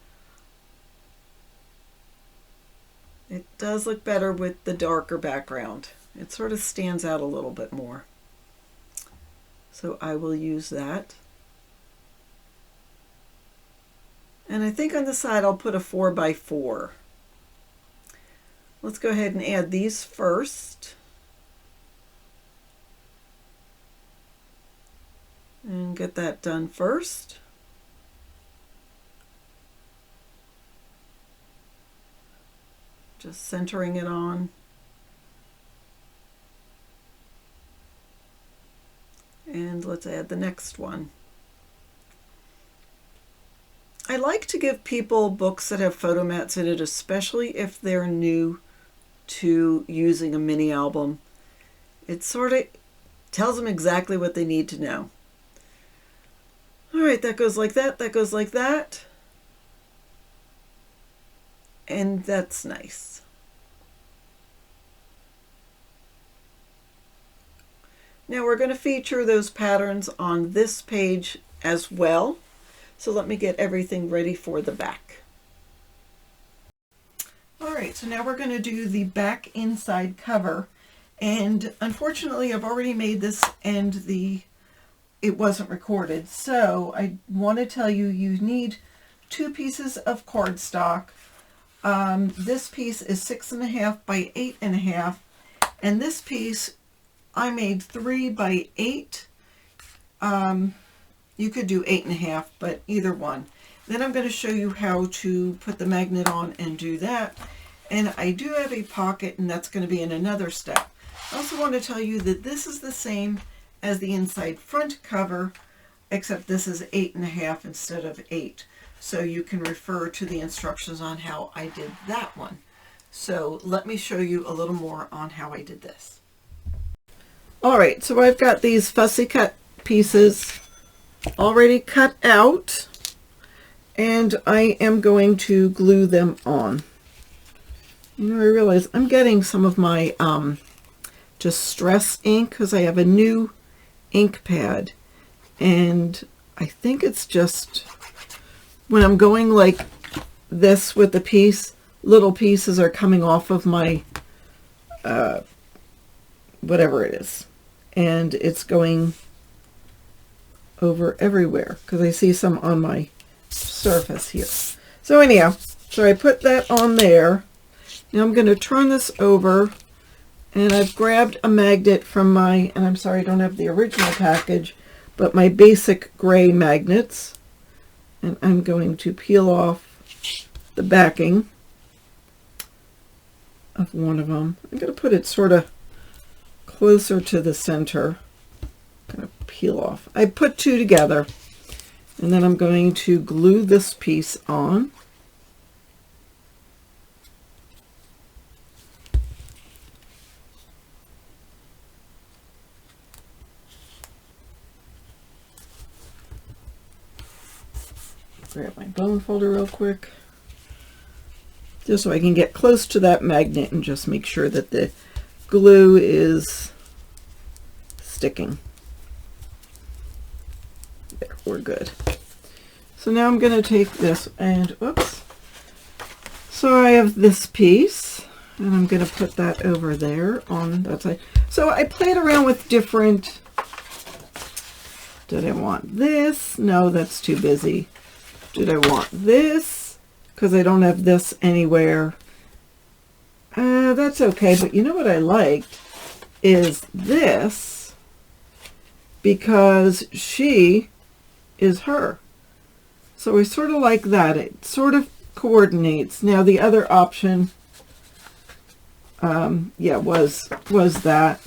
It does look better with the darker background. It sort of stands out a little bit more. So I will use that. And I think on the side I'll put a 4x4. Let's go ahead and add these first. And get that done first. Just centering it on. And let's add the next one. I like to give people books that have photo mats in it, especially if they're new to using a mini album. It sort of tells them exactly what they need to know. All right, that goes like that, that goes like that. And that's nice. Now we're going to feature those patterns on this page as well. So let me get everything ready for the back. All right, so now we're going to do the back inside cover. And unfortunately, I've already made this and it wasn't recorded. So I want to tell you, you need 2 pieces of cardstock. This piece is 6.5 by 8.5. And this piece, I made 3 by 8. You could do 8.5, but either one. Then I'm going to show you how to put the magnet on and do that. And I do have a pocket, and that's going to be in another step. I also want to tell you that this is the same as the inside front cover, except this is 8.5 instead of 8. So you can refer to the instructions on how I did that one. So let me show you a little more on how I did this. All right, so I've got these fussy cut pieces already cut out, and I am going to glue them on. You know, I realize I'm getting some of my Distress ink because I have a new ink pad, and I think it's just when I'm going like this with the piece, little pieces are coming off of my whatever it is, and it's going over everywhere because I see some on my surface here. So anyhow, so I put that on there. Now I'm going to turn this over, and I've grabbed a magnet from my, and I'm sorry I don't have the original package, but my basic gray magnets, and I'm going to peel off the backing of one of them. I'm going to put it sort of closer to the center. I'm going to peel off. I put 2 together, and then I'm going to glue this piece on. Grab my bone folder real quick, just so I can get close to that magnet and just make sure that the glue is sticking. There, we're good. So now I'm going to take this and, whoops. So I have this piece, and I'm going to put that over there on that side. So I played around with different, did I want this? No, that's too busy. Did I want this? Because I don't have this anywhere. That's okay, but you know what I liked? is this, because she is her. So I sort of like that. It sort of coordinates. Now the other option, yeah, was that,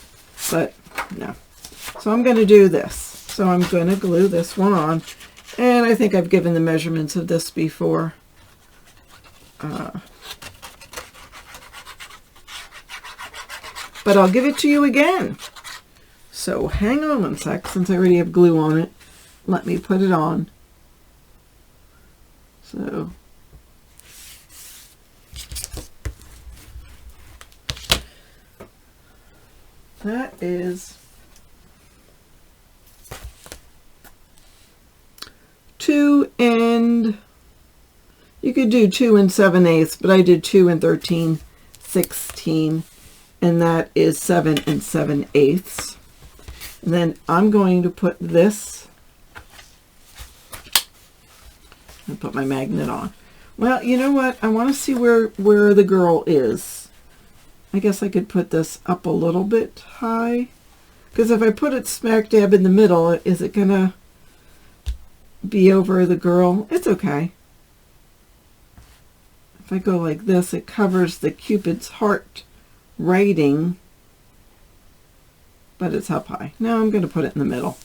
but no. So I'm going to do this. So I'm going to glue this one on, and I think I've given the measurements of this before. But I'll give it to you again. So hang on one sec, since I already have glue on it. Let me put it on. So that is 2 and, you could do 2 and 7/8, but I did 2 and 13/16, and that is 7 and 7/8. And then I'm going to put this, and put my magnet on. Well, you know what? I want to see where the girl is. I guess I could put this up a little bit high, because if I put it smack dab in the middle, is it gonna be over the girl? It's okay. If I go like this, it covers the Cupid's heart writing, but it's up high. Now I'm going to put it in the middle.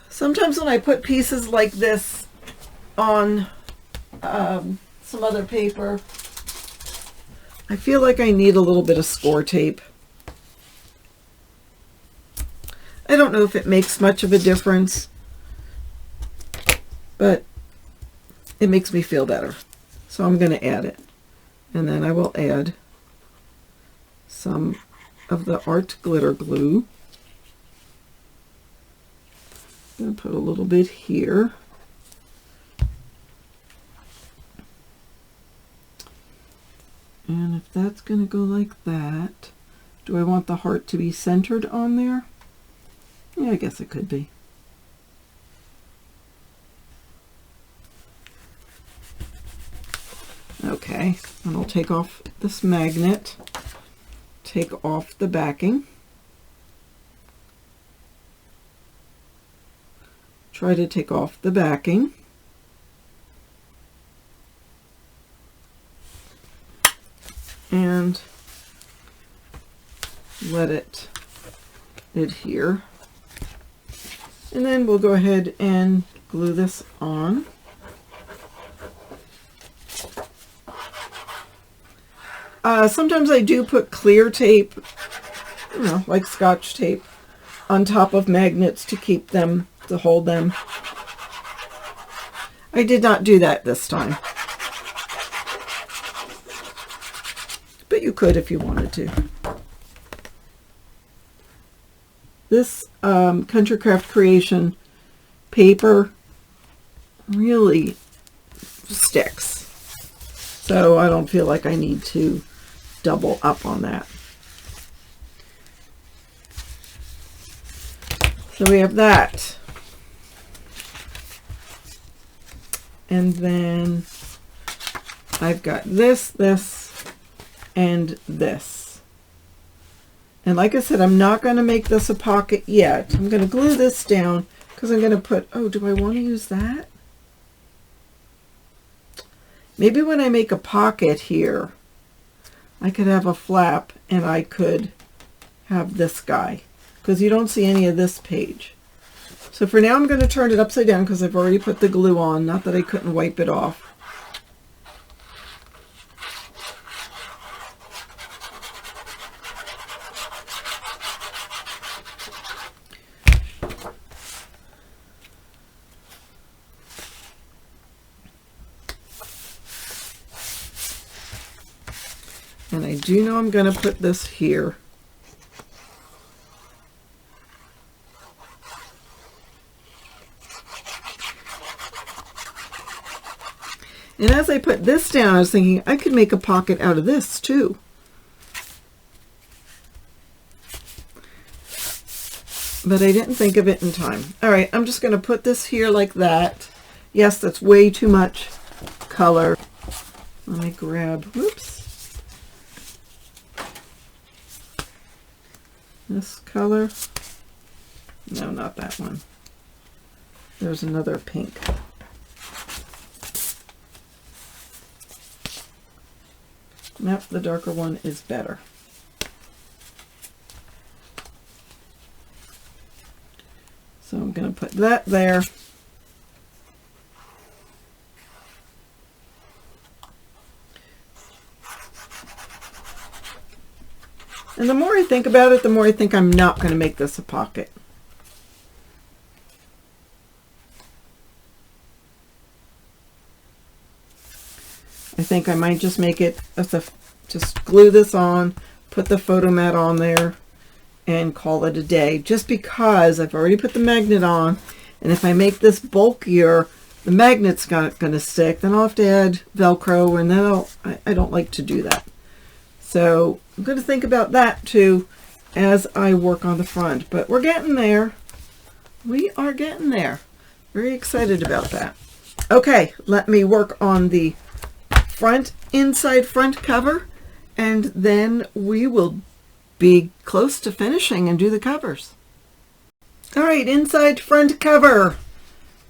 Sometimes when I put pieces like this on some other paper, I feel like I need a little bit of score tape. I don't know if it makes much of a difference, but it makes me feel better. So I'm going to add it. And then I will add some of the art glitter glue. I'm going to put a little bit here. And if that's going to go like that, do I want the heart to be centered on there? Yeah, I guess it could be. Okay, and I'll take off this magnet, take off the backing, try to take off the backing, and let it adhere. And then we'll go ahead and glue this on. Sometimes I do put clear tape, you know, like Scotch tape, on top of magnets to keep them, to hold them. I did not do that this time, but you could if you wanted to. This Country Craft Creation paper really sticks, so I don't feel like I need to double up on that. So we have that, and then I've got this, this, and this. And like I said, I'm not going to make this a pocket yet. I'm going to glue this down because I'm going to put, oh, do I want to use that? Maybe when I make a pocket here, I could have a flap and I could have this guy, because you don't see any of this page. So for now I'm going to turn it upside down because I've already put the glue on, not that I couldn't wipe it off. And I do know I'm going to put this here. And as I put this down, I was thinking I could make a pocket out of this too. But I didn't think of it in time. All right, I'm just going to put this here like that. Yes, that's way too much color. Let me grab, whoops. This color. No, not that one. There's another pink. Nope, the darker one is better. So I'm going to put that there. And the more I think about it, the more I think I'm not going to make this a pocket. I think I might just make it, just glue this on, put the photo mat on there, and call it a day. Just because I've already put the magnet on, and if I make this bulkier, the magnet's not going to stick. Then I'll have to add Velcro, and then I don't like to do that. So I'm going to think about that too as I work on the front. But we're getting there. We are getting there. Very excited about that. Okay, let me work on the inside front cover, and then we will be close to finishing and do the covers. All right, inside front cover.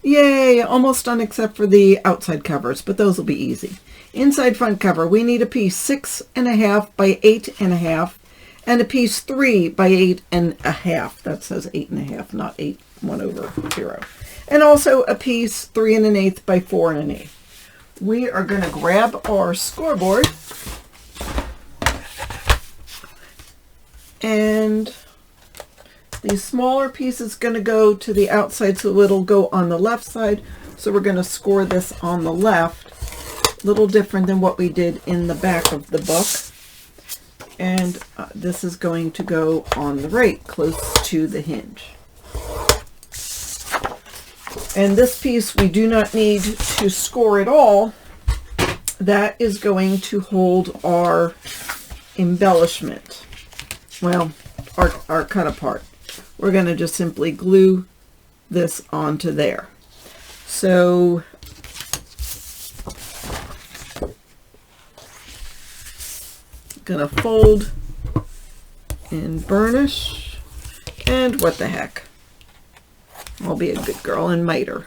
Yay, almost done except for the outside covers, but those will be easy. Inside front cover, we need a piece 6.5 by 8.5 and a piece 3 by 8.5. That says 8.5, not 8, 1/0. And also a piece 3 1/8 by 4 1/8. We are going to grab our scoreboard, and the smaller piece is going to go to the outside, so it'll go on the left side. So we're going to score this on the left, a little different than what we did in the back of the book. And this is going to go on the right, close to the hinge. And this piece we do not need to score at all. That is going to hold our embellishment. Well, our cut apart. We're going to just simply glue this onto there. So going to fold and burnish, and what the heck, I'll be a good girl and miter.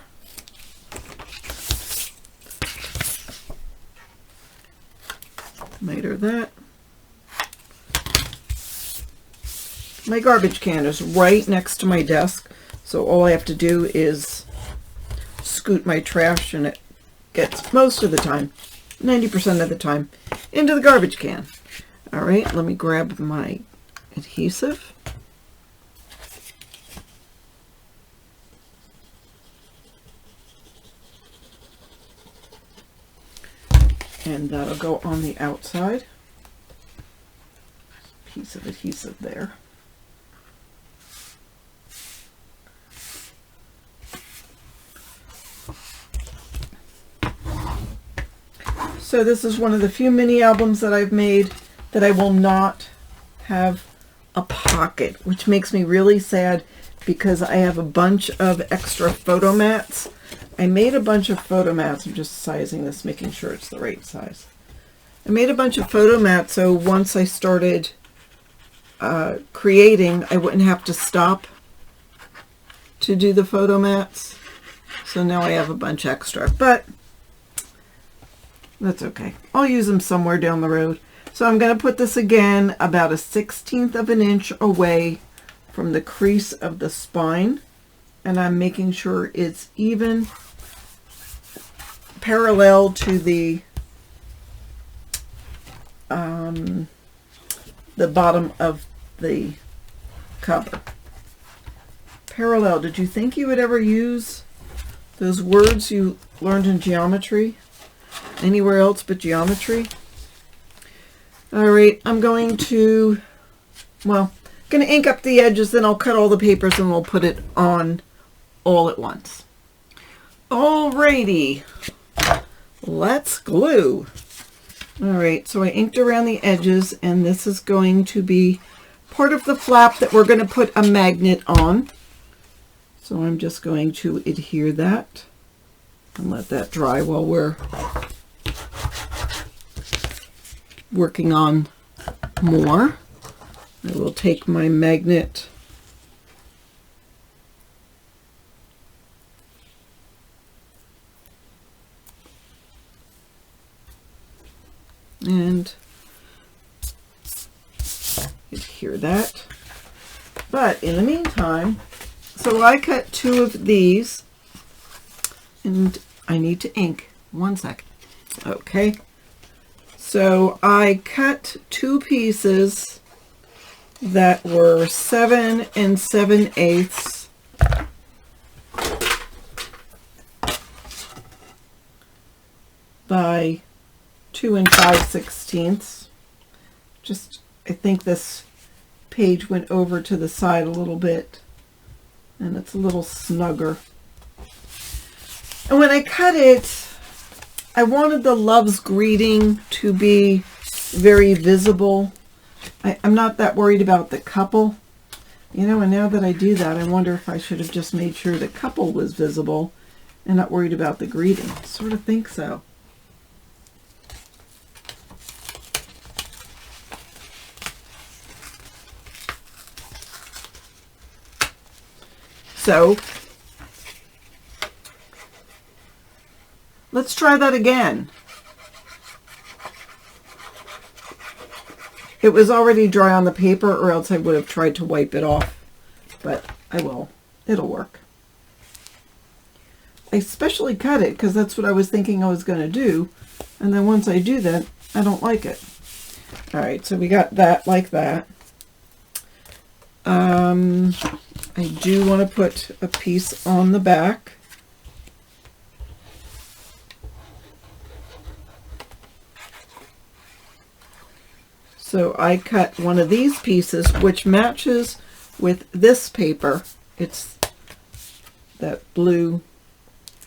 Miter that. My garbage can is right next to my desk, so all I have to do is scoot my trash, and it gets most of the time, 90% of the time, into the garbage can. All right, let me grab my adhesive. And that'll go on the outside. Piece of adhesive there. So this is one of the few mini albums that I've made that I will not have a pocket, which makes me really sad because I have a bunch of extra photo mats. I made a bunch of photo mats. I'm just sizing this, making sure it's the right size. I made a bunch of photo mats, so once I started creating, I wouldn't have to stop to do the photo mats. So now I have a bunch extra, but that's okay. I'll use them somewhere down the road. So I'm going to put this again about 1/16 of an inch away from the crease of the spine, and I'm making sure it's even parallel to the bottom of the cover. Parallel. Did you think you would ever use those words you learned in geometry anywhere else but geometry? All right, I'm going to ink up the edges, then I'll cut all the papers and we'll put it on all at once. Alrighty, let's glue. All right, so I inked around the edges, and this is going to be part of the flap that we're going to put a magnet on. So I'm just going to adhere that and let that dry while we're working on more. I will take my magnet and adhere that. But in the meantime, so I cut 2 of these, and I need to ink. 1 second. Okay. So I cut 2 pieces that were 7 7/8 by 2 5/16. Just, I think this page went over to the side a little bit, and it's a little snugger. And when I cut it, I wanted the love's greeting to be very visible. I'm not that worried about the couple, you know, and now that I do that, I wonder if I should have just made sure the couple was visible and not worried about the greeting. I sort of think so. So let's try that again. It was already dry on the paper, or else I would have tried to wipe it off, but I will. It'll work. I specially cut it because that's what I was thinking I was going to do, and then once I do that, I don't like it. All right, so we got that like that. I do want to put a piece on the back. So I cut one of these pieces, which matches with this paper. It's that blue.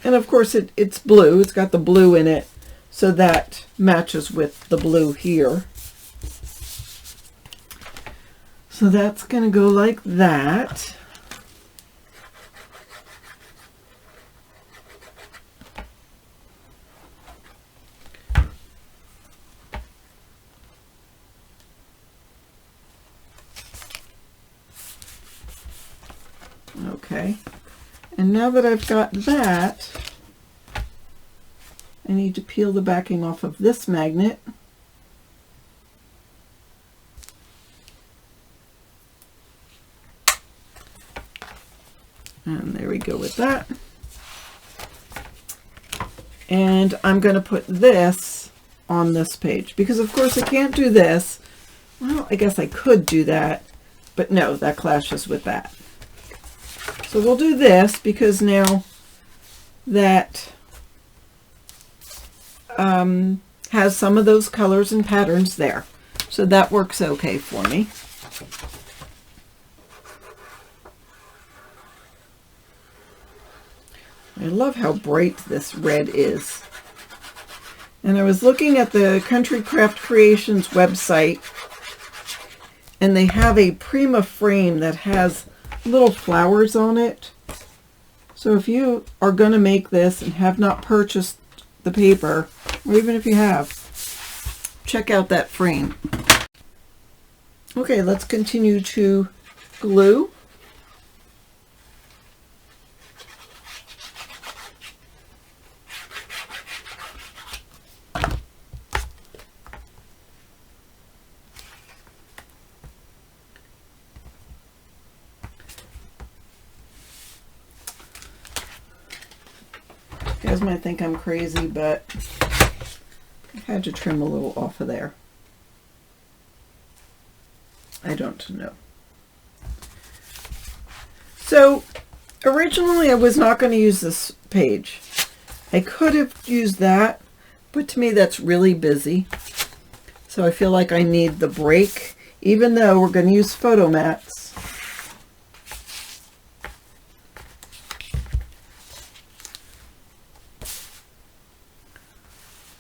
And of course it's blue. It's got the blue in it. So that matches with the blue here. So that's going to go like that. Okay, and now that I've got that, I need to peel the backing off of this magnet. And there we go with that. And I'm going to put this on this page, because of course I can't do this. Well, I guess I could do that, but no, that clashes with that. So we'll do this, because now that has some of those colors and patterns there. So that works okay for me. I love how bright this red is. And I was looking at the Country Craft Creations website, and they have a Prima frame that has little flowers on it. So if you are going to make this and have not purchased the paper, or even if you have, check out that frame. Okay, let's continue to glue. You guys might think I'm crazy, but I had to trim a little off of there. I don't know. So originally I was not going to use this page. I could have used that, but to me that's really busy. So I feel like I need the break, even though we're going to use photo mats.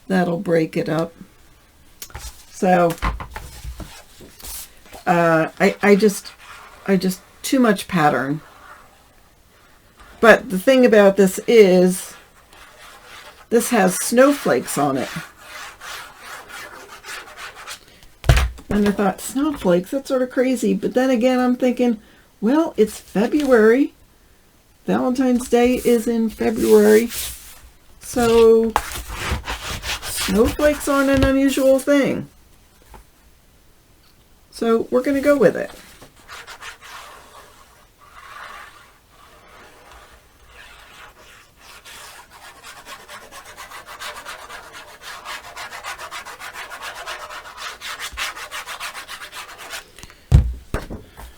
That'll break it up. So I just too much pattern. But the thing about this is this has snowflakes on it. And I thought, snowflakes, that's sort of crazy. But then again, I'm thinking, well, it's February. Valentine's Day is in February. So snowflakes aren't an unusual thing. So we're going to go with it.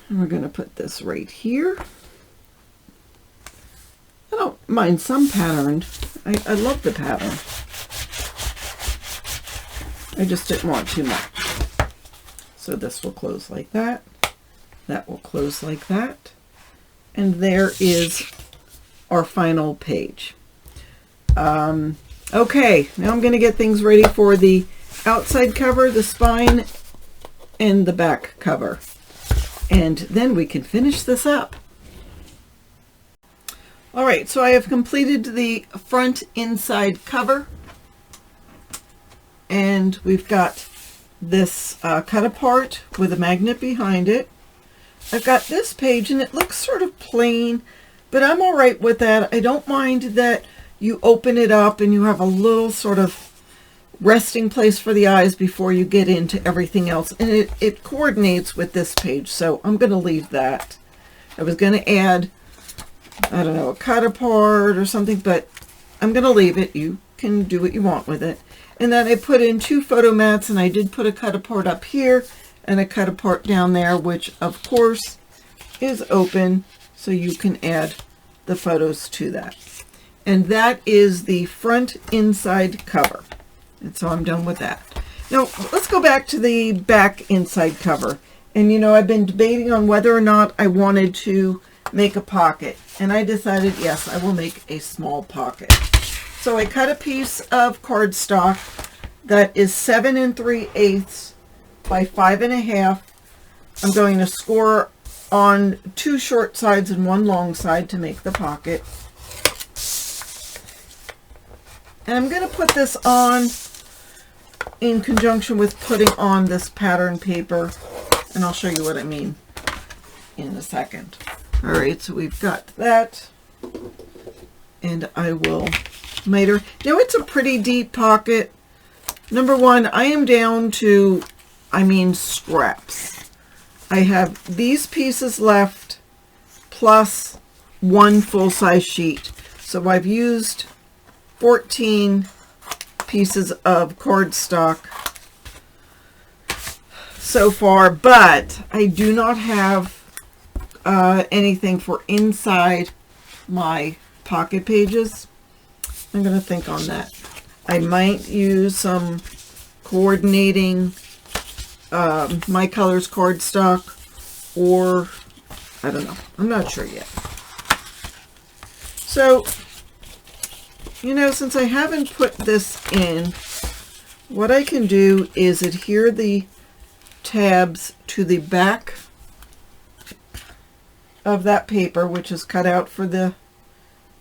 And we're going to put this right here. I don't mind some pattern. I love the pattern. I just didn't want too much. So this will close like that. That will close like that. And there is our final page. Okay, now I'm going to get things ready for the outside cover, the spine, and the back cover. And then we can finish this up. All right, so I have completed the front inside cover. And we've got this cut apart with a magnet behind it. I've got this page and it looks sort of plain, but I'm all right with that. I don't mind that you open it up and you have a little sort of resting place for the eyes before you get into everything else. And it coordinates with this page, so I'm going to leave that. I was going to add, I don't know, a cut apart or something, but I'm going to leave it. You can do what you want with it. And then I put in 2 photo mats, and I did put a cut apart up here and a cut apart down there, which of course is open, so you can add the photos to that. And that is the front inside cover. And so I'm done with that. Now let's go back to the back inside cover. And you know, I've been debating on whether or not I wanted to make a pocket. And I decided, yes, I will make a small pocket. So I cut a piece of cardstock that is 7 3/8 by 5 1/2. I'm going to score on 2 short sides and 1 long side to make the pocket. And I'm going to put this on in conjunction with putting on this pattern paper, and I'll show you what I mean in a second. All right, so we've got that, and I will miter. Now it's a pretty deep pocket. Number one, I am down to, scraps. I have these pieces left plus 1 full-size sheet. So I've used 14 pieces of cardstock so far, but I do not have anything for inside my pocket pages. I'm going to think on that. I might use some coordinating My Colors cardstock, or I don't know. I'm not sure yet. So, you know, since I haven't put this in, what I can do is adhere the tabs to the back of that paper, which is cut out for the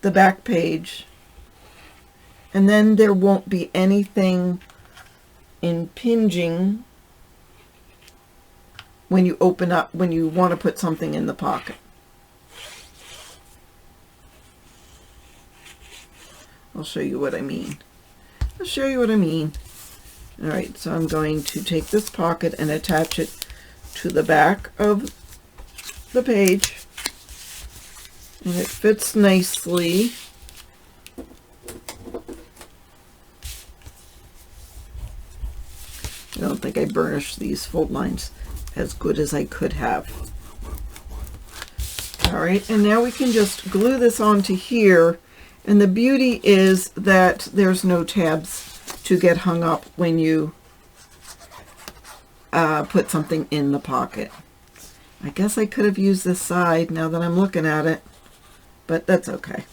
back page, and then there won't be anything impinging when you open up, when you want to put something in the pocket. I'll show you what I mean. I'll show you what I mean. All right, so I'm going to take this pocket and attach it to the back of the page, and it fits nicely. I don't think I burnished these fold lines as good as I could have. All right, and now we can just glue this onto here. And the beauty is that there's no tabs to get hung up when you put something in the pocket. I guess I could have used this side now that I'm looking at it, but that's okay.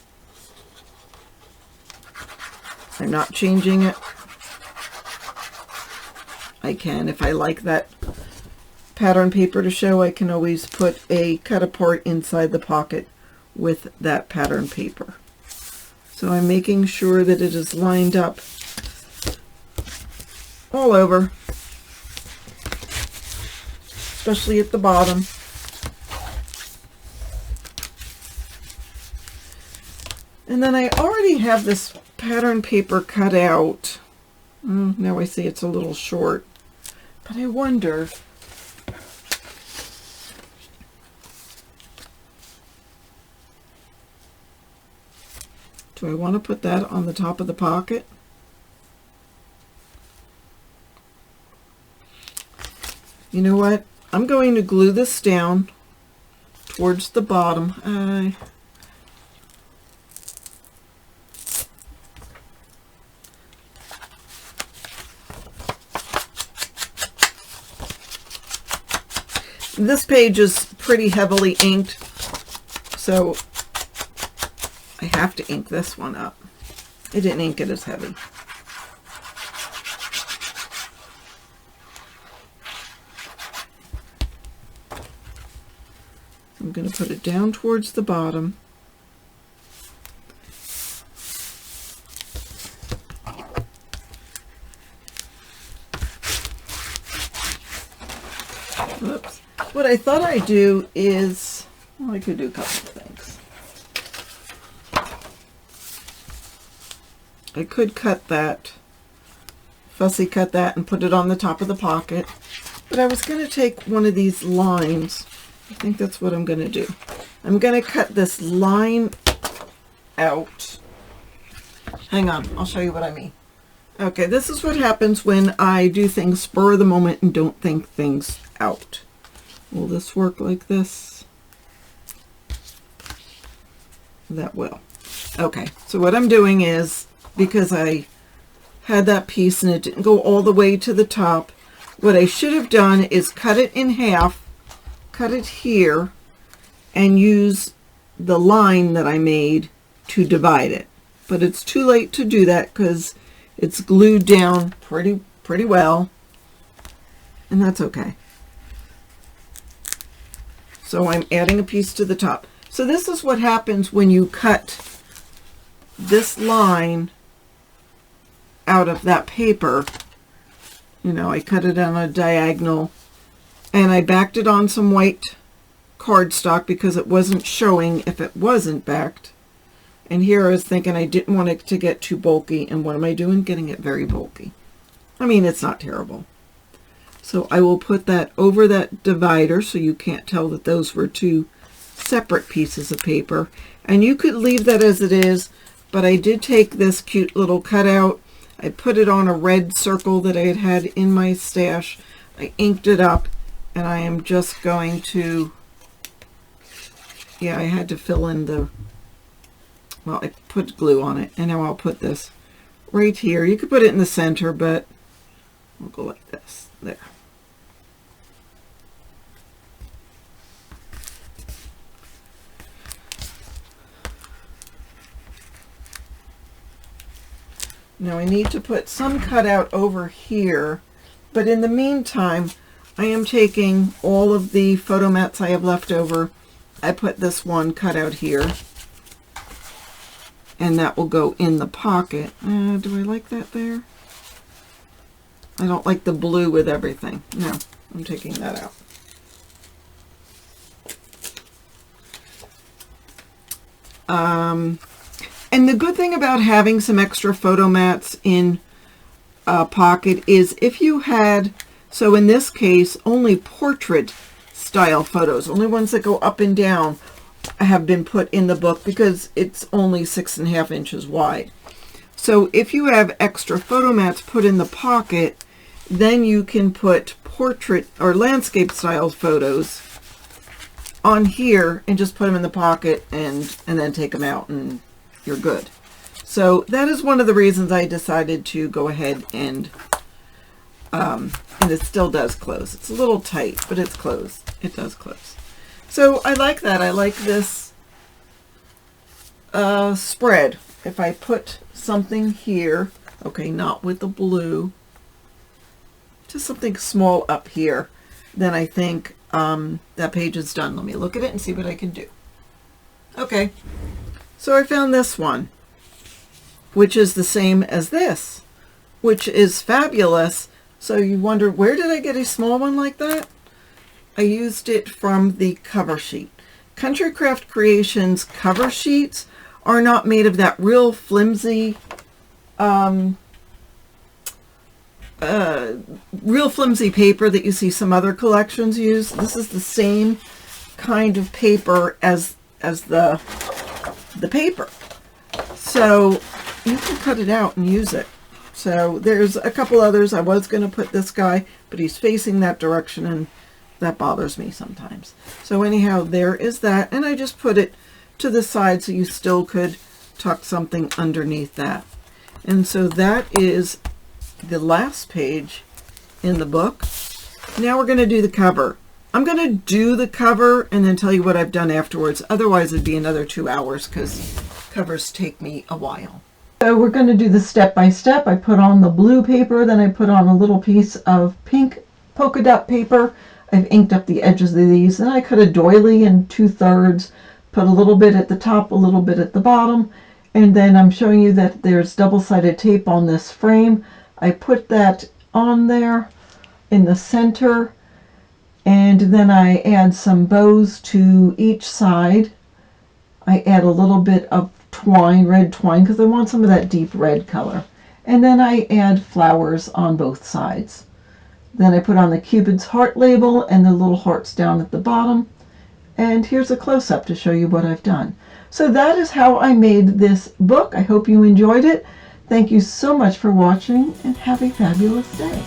I'm not changing it. I can, if I like that pattern paper to show, I can always put a cut apart inside the pocket with that pattern paper. So I'm making sure that it is lined up all over. especially at the bottom. And then I already have this pattern paper cut out. Now I see it's a little short, but I wonder, do I want to put that on the top of the pocket? You know what? I'm going to glue this down towards the bottom. This page is pretty heavily inked, so I have to ink this one up. I didn't ink it as heavy. I'm going to put it down towards the bottom. Whoops. What I thought I'd do is, well, I could do a couple of things. I could cut that, fussy cut that and put it on the top of the pocket. But I was going to take one of these lines. I think that's what I'm going to do. I'm going to cut this line out. Hang on, I'll show you what I mean. Okay, this is what happens when I do things spur of the moment and don't think things out. Will this work like this? That will. Okay, so what I'm doing is, because I had that piece and it didn't go all the way to the top, what I should have done is cut it in half, cut it here, and use the line that I made to divide it. But it's too late to do that because it's glued down pretty well, and that's okay. So I'm adding a piece to the top. So this is what happens when you cut this line out of that paper. You know, I cut it on a diagonal and I backed it on some white cardstock because it wasn't showing if it wasn't backed. And here I was thinking I didn't want it to get too bulky, and what am I doing? Getting it very bulky. I mean, it's not terrible. So I will put that over that divider so you can't tell that those were two separate pieces of paper. And you could leave that as it is, but I did take this cute little cutout. I put it on a red circle that I had in my stash. I inked it up, and I am just going to, yeah, I had to fill in the, well, I put glue on it, and now I'll put this right here. You could put it in the center, but we'll go like this, there. Now I need to put some cutout over here, but in the meantime, I am taking all of the photo mats I have left over. I put this one cut out here, and that will go in the pocket. Do I like that there? I don't like the blue with everything. No, I'm taking that out. And the good thing about having some extra photo mats in a pocket is if you had, so in this case, only portrait style photos, only ones that go up and down, have been put in the book because it's only 6.5 inches wide. So if you have extra photo mats put in the pocket, then you can put portrait or landscape style photos on here and just put them in the pocket and then take them out and you're good. So that is one of the reasons I decided to go ahead and it still does close. It's a little tight, but it's closed. It does close. So I like that. I like this spread. If I put something here, okay, not with the blue, just something small up here, then I think that page is done. Let me look at it and see what I can do. Okay, so I found this one, which is the same as this, which is fabulous. So you wonder, where did I get a small one like that? I used it from the cover sheet. Country Craft Creations cover sheets are not made of that real flimsy paper that you see some other collections use. This is the same kind of paper as the paper. So you can cut it out and use it. So there's a couple others. I was going to put this guy, but he's facing that direction and that bothers me sometimes. So anyhow, there is that. And I just put it to the side so you still could tuck something underneath that. And so that is the last page in the book. Now we're going to do the cover. I'm going to do the cover and then tell you what I've done afterwards. Otherwise it'd be another 2 hours because covers take me a while. So we're going to do the step by step. I put on the blue paper, then I put on a little piece of pink polka dot paper. I've inked up the edges of these, and I cut a doily in 2/3, put a little bit at the top, a little bit at the bottom, and then I'm showing you that there's double-sided tape on this frame. I put that on there in the center, and then I add some bows to each side. I add a little bit of twine, red twine, because I want some of that deep red color. And then I add flowers on both sides. Then I put on the Cupid's heart label and the little hearts down at the bottom. And here's a close-up to show you what I've done. So that is how I made this book. I hope you enjoyed it. Thank you so much for watching and have a fabulous day.